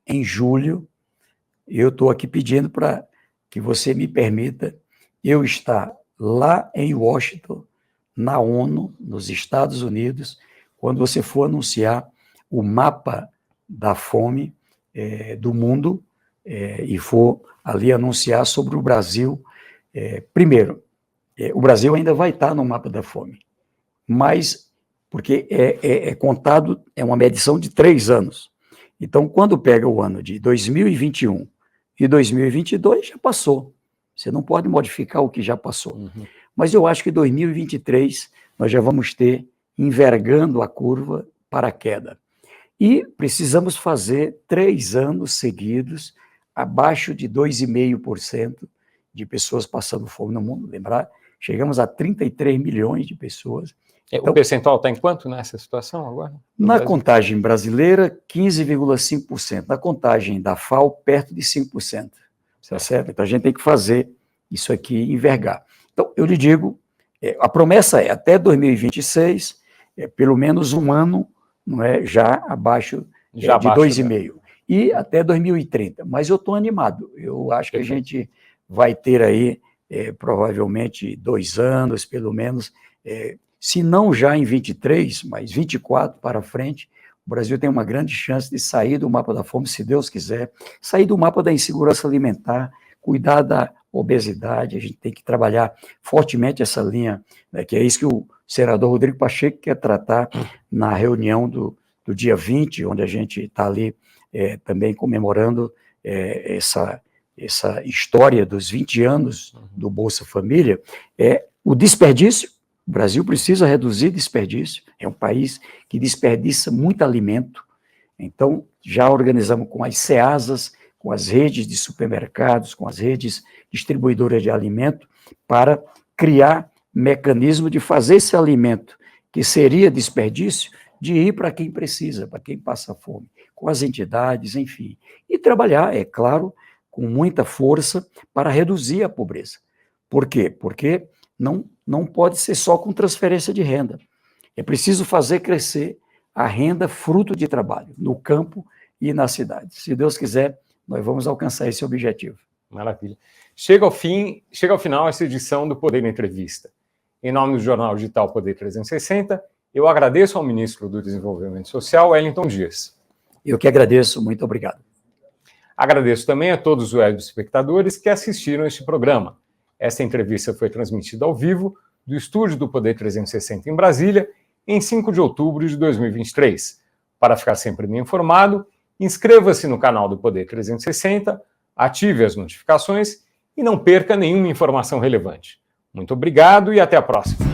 S2: em julho, eu estou aqui pedindo para que você me permita eu estar lá em Washington, na ONU, nos Estados Unidos, quando você for anunciar o mapa da fome do mundo e for ali anunciar sobre o Brasil. Primeiro, o Brasil ainda vai estar no mapa da fome, mas porque é contado, é uma medição de 3 anos. Então, quando pega o ano de 2021 e 2022, já passou. Você não pode modificar o que já passou. Uhum. Mas eu acho que 2023 nós já vamos ter envergando a curva para a queda. E precisamos fazer 3 anos seguidos abaixo de 2,5% de pessoas passando fome no mundo. Lembrar, chegamos a 33 milhões de pessoas.
S1: Então, o percentual está em quanto nessa situação agora?
S2: Na contagem brasileira, 15,5%. Na contagem da FAO, perto de 5%. Tá certo? Então a gente tem que fazer isso aqui envergar. Então, eu lhe digo, a promessa é até 2026, pelo menos um ano, não é, já abaixo de 2,5%. E até 2030. Mas eu estou animado. Eu acho que a gente vai ter aí, provavelmente, 2 anos, pelo menos, se não já em 23, mas 24 para frente, o Brasil tem uma grande chance de sair do mapa da fome, se Deus quiser, sair do mapa da insegurança alimentar, cuidar da obesidade. A gente tem que trabalhar fortemente essa linha, né, que é isso que o senador Rodrigo Pacheco quer tratar na reunião do dia 20, onde a gente está ali também comemorando essa história dos 20 anos do Bolsa Família, o desperdício. O Brasil precisa reduzir desperdício, é um país que desperdiça muito alimento. Então, já organizamos com as SEASAs, com as redes de supermercados, com as redes distribuidoras de alimento, para criar mecanismo de fazer esse alimento, que seria desperdício, de ir para quem precisa, para quem passa fome, com as entidades, enfim. E trabalhar, é claro, com muita força para reduzir a pobreza. Por quê? Porque não pode ser só com transferência de renda. É preciso fazer crescer a renda fruto de trabalho, no campo e na cidade. Se Deus quiser, nós vamos alcançar esse objetivo.
S1: Maravilha. Chega ao final essa edição do Poder Entrevista. Em nome do Jornal Digital Poder 360, eu agradeço ao ministro do Desenvolvimento Social, Wellington Dias.
S2: Eu que agradeço, muito obrigado.
S1: Agradeço também a todos os web espectadores que assistiram este programa. Esta entrevista foi transmitida ao vivo do estúdio do Poder 360 em Brasília, em 5 de outubro de 2023. Para ficar sempre bem informado, inscreva-se no canal do Poder 360, ative as notificações e não perca nenhuma informação relevante. Muito obrigado e até a próxima.